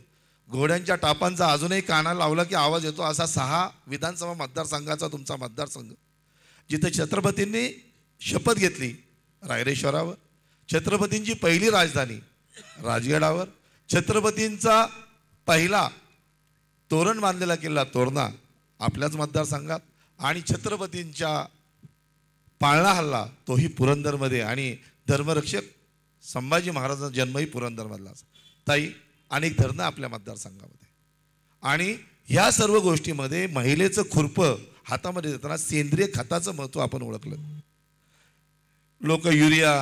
घोड्यांच्या टापांचा अजूनही कानाला लावला की आवाज येतो असा 6 विधानसभा मतदारसंघाचा तुमचा मतदारसंघ, जिथे छत्रपतींनी शपथ घेतली रायरेश्वरावर, छत्रपतींची पहिली राजधानी राजगडावर, छत्रपतींचा पहिला तोरण बांधलेला किल्ला तोरणा आपल्याच मतदारसंघात, आणि छत्रपतींच्या पाळणा हल्ला तोही पुरंदरमध्ये, आणि धर्मरक्षक संभाजी महाराजांचा जन्मही पुरंदरमधला. ताई अनेक धरणं आपल्या मतदारसंघामध्ये, आणि ह्या सर्व गोष्टीमध्ये महिलेचं खुरपं हातामध्ये देताना सेंद्रिय खताचं महत्त्व आपण ओळखलं. लोक युरिया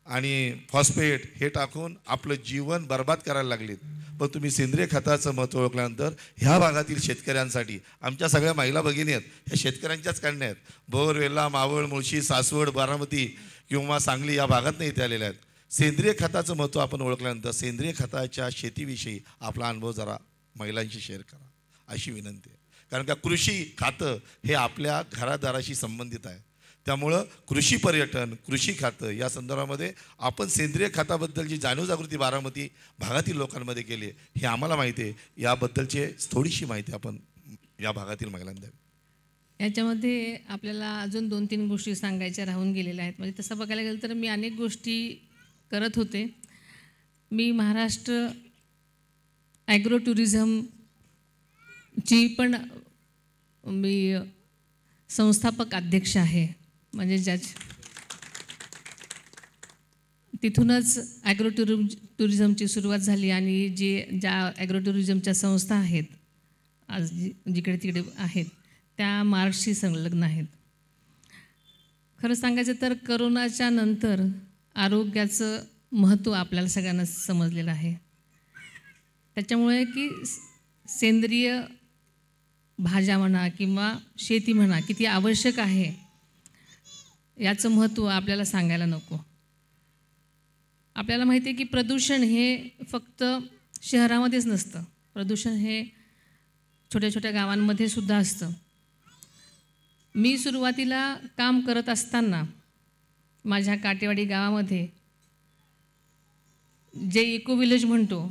आणि फॉस्फेट हे टाकून आपलं जीवन बर्बाद करायला लागलेत, पण तुम्ही सेंद्रिय खताचं महत्त्व ओळखल्यानंतर ह्या भागातील शेतकऱ्यांसाठी, आमच्या सगळ्या महिला भगिनी आहेत ह्या शेतकऱ्यांच्याच कन्या आहेत, भोर, वेल्हा, मावळ, मुळशी, सासवड, बारामती किंवा सांगली या भागात नाही इथे आलेल्या आहेत. सेंद्रिय खताचं महत्त्व आपण ओळखल्यानंतर सेंद्रिय खताच्या शेतीविषयी आपला अनुभव जरा महिलांशी शेअर करा अशी विनंती आहे. कारण का कृषी खातं हे आपल्या घरादाराशी संबंधित आहे. त्यामुळं कृषी पर्यटन, कृषी खातं या संदर्भामध्ये आपण सेंद्रिय खताबद्दलची जाणीव जागृती बारामती भागातील लोकांमध्ये केली आहे हे आम्हाला माहिती आहे. याबद्दलची थोडीशी माहिती आपण या भागातील महिलांना द्यावी. याच्यामध्ये आपल्याला अजून 2-3 गोष्टी सांगायच्या राहून गेलेल्या आहेत. म्हणजे तसं बघायला गेलं तर मी अनेक गोष्टी करत होते. मी महाराष्ट्र ॲग्रो टुरिझमची पण मी संस्थापक अध्यक्ष आहे. म्हणजे तिथूनच ॲग्रो टुरिझमची सुरुवात झाली आणि ज्या ॲग्रो टुरिझमच्या संस्था आहेत आज जिकडे तिकडे आहेत त्या मार्क्सशी संलग्न आहेत. खरं सांगायचं तर करोनाच्या नंतर आरोग्याचं महत्त्व आपल्याला सगळ्यांना समजलेलं आहे. त्याच्यामुळे की सेंद्रिय भाज्या म्हणा किंवा शेती म्हणा किती आवश्यक आहे याचं महत्त्व आपल्याला सांगायला नको. आपल्याला माहिती आहे की प्रदूषण हे फक्त शहरामध्येच नसतं. प्रदूषण हे छोट्या छोट्या गावांमध्ये सुद्धा असतं. मी सुरुवातीला काम करत असताना माझ्या काटेवाडी गावामध्ये जे इको विलेज म्हणतो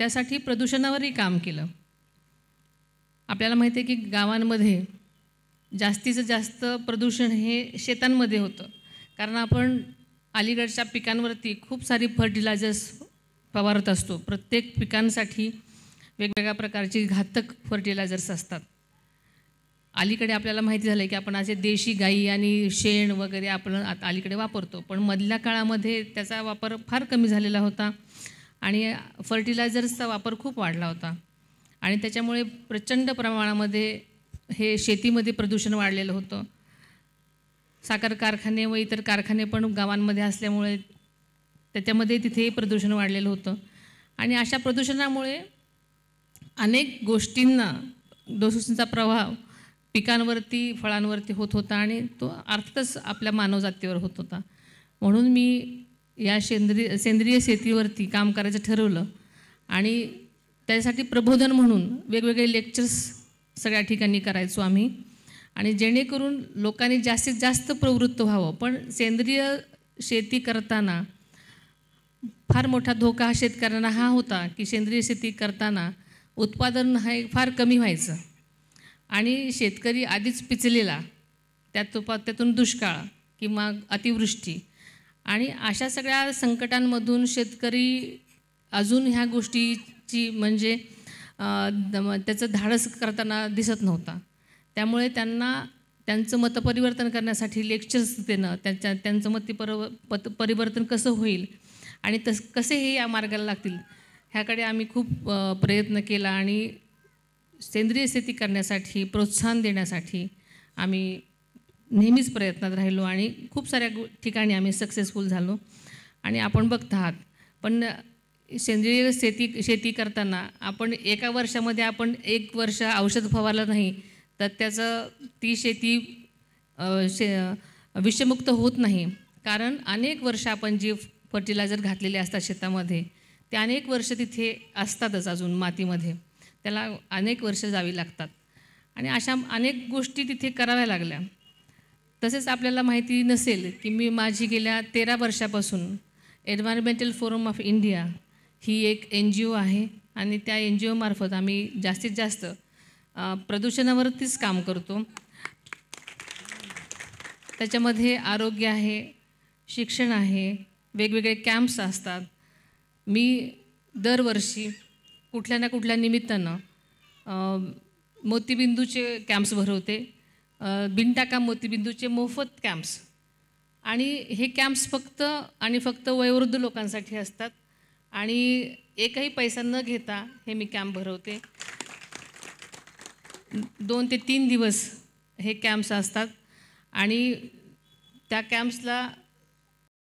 त्यासाठी प्रदूषणावरही काम केलं. आपल्याला माहिती आहे की गावांमध्ये जास्तीचं जास्त प्रदूषण हे शेतांमध्ये होतं. कारण आपण अलीकडच्या पिकांवरती खूप सारी फर्टिलायझर्स फवारत असतो. प्रत्येक पिकांसाठी वेगवेगळ्या प्रकारची घातक फर्टिलायझर्स असतात. अलीकडे आपल्याला माहिती झालं की आपण असे देशी गाई आणि शेण वगैरे आपण अलीकडे वापरतो. पण मधल्या काळामध्ये त्याचा वापर फार कमी झालेला होता आणि फर्टिलायझर्सचा वापर खूप वाढला होता आणि त्याच्यामुळे प्रचंड प्रमाणामध्ये हे शेतीमध्ये प्रदूषण वाढलेलं होतं. साखर कारखाने व इतर कारखाने पण गावांमध्ये असल्यामुळे त्याच्यामध्ये तिथेही प्रदूषण वाढलेलं होतं आणि अशा प्रदूषणामुळे अनेक गोष्टींचा प्रभाव पिकांवरती फळांवरती होत होता आणि तो अर्थातच आपल्या मानवजातीवर होत होता. म्हणून मी या सेंद्रिय शेतीवरती काम करायचं ठरवलं आणि त्यासाठी प्रबोधन म्हणून वेगवेगळे लेक्चर्स सगळ्या ठिकाणी करायचो आम्ही आणि जेणेकरून लोकांनी जास्तीत जास्त प्रवृत्त व्हावं. पण सेंद्रिय शेती करताना फार मोठा धोका शेतकऱ्यांना हा होता की सेंद्रिय शेती करताना उत्पादन हे फार कमी व्हायचं आणि शेतकरी आधीच पिचलेला त्यातून दुष्काळ किंवा अतिवृष्टी आणि अशा सगळ्या संकटांमधून शेतकरी अजून ह्या गोष्टीची म्हणजे त्याचं धाडस करताना दिसत नव्हता. त्यामुळे त्यांचं मतपरिवर्तन करण्यासाठी लेक्चर्स देणं त्यांचं परिवर्तन कसं होईल आणि कसे हे या मार्गाला लागतील ह्याकडे आम्ही खूप प्रयत्न केला आणि सेंद्रिय शेती करण्यासाठी प्रोत्साहन देण्यासाठी आम्ही नेहमीच प्रयत्नात राहिलो आणि खूप साऱ्या ठिकाणी आम्ही सक्सेसफुल झालो. आणि आपण बघत आहात पण सेंद्रिय शेती करताना आपण एका वर्षामध्ये आपण 1 वर्ष औषध फवारलं नाही तर ती शेती विषमुक्त होत नाही. कारण अनेक वर्ष आपण जे फर्टिलायझर घातलेले असतात शेतामध्ये ते अनेक वर्ष तिथे असतातच अजून मातीमध्ये. त्याला अनेक वर्ष जावी लागतात आणि अशा अनेक गोष्टी तिथे कराव्या लागल्या. तसेच आपल्याला माहिती नसेल की मी माझी गेल्या 13 वर्षापासून एन्व्हायरमेंटल फोरम ऑफ इंडिया ही एक NGO आहे आणि त्या NGO मार्फत आम्ही जास्तीत जास्त प्रदूषणावरतीच काम करतो. त्याच्यामध्ये आरोग्य आहे, शिक्षण आहे, वेगवेगळे कॅम्प्स असतात. मी दरवर्षी कुठल्या ना कुठल्या निमित्तानं मोतीबिंदूचे कॅम्प्स भरवते. बिनटाका मोतीबिंदूचे मोफत कॅम्प्स आणि हे कॅम्प्स फक्त वयोवृद्ध लोकांसाठी असतात आणि एकही पैसा न घेता हे मी कॅम्प भरवते. 2 ते 3 दिवस हे कॅम्प्स असतात आणि त्या कॅम्प्सला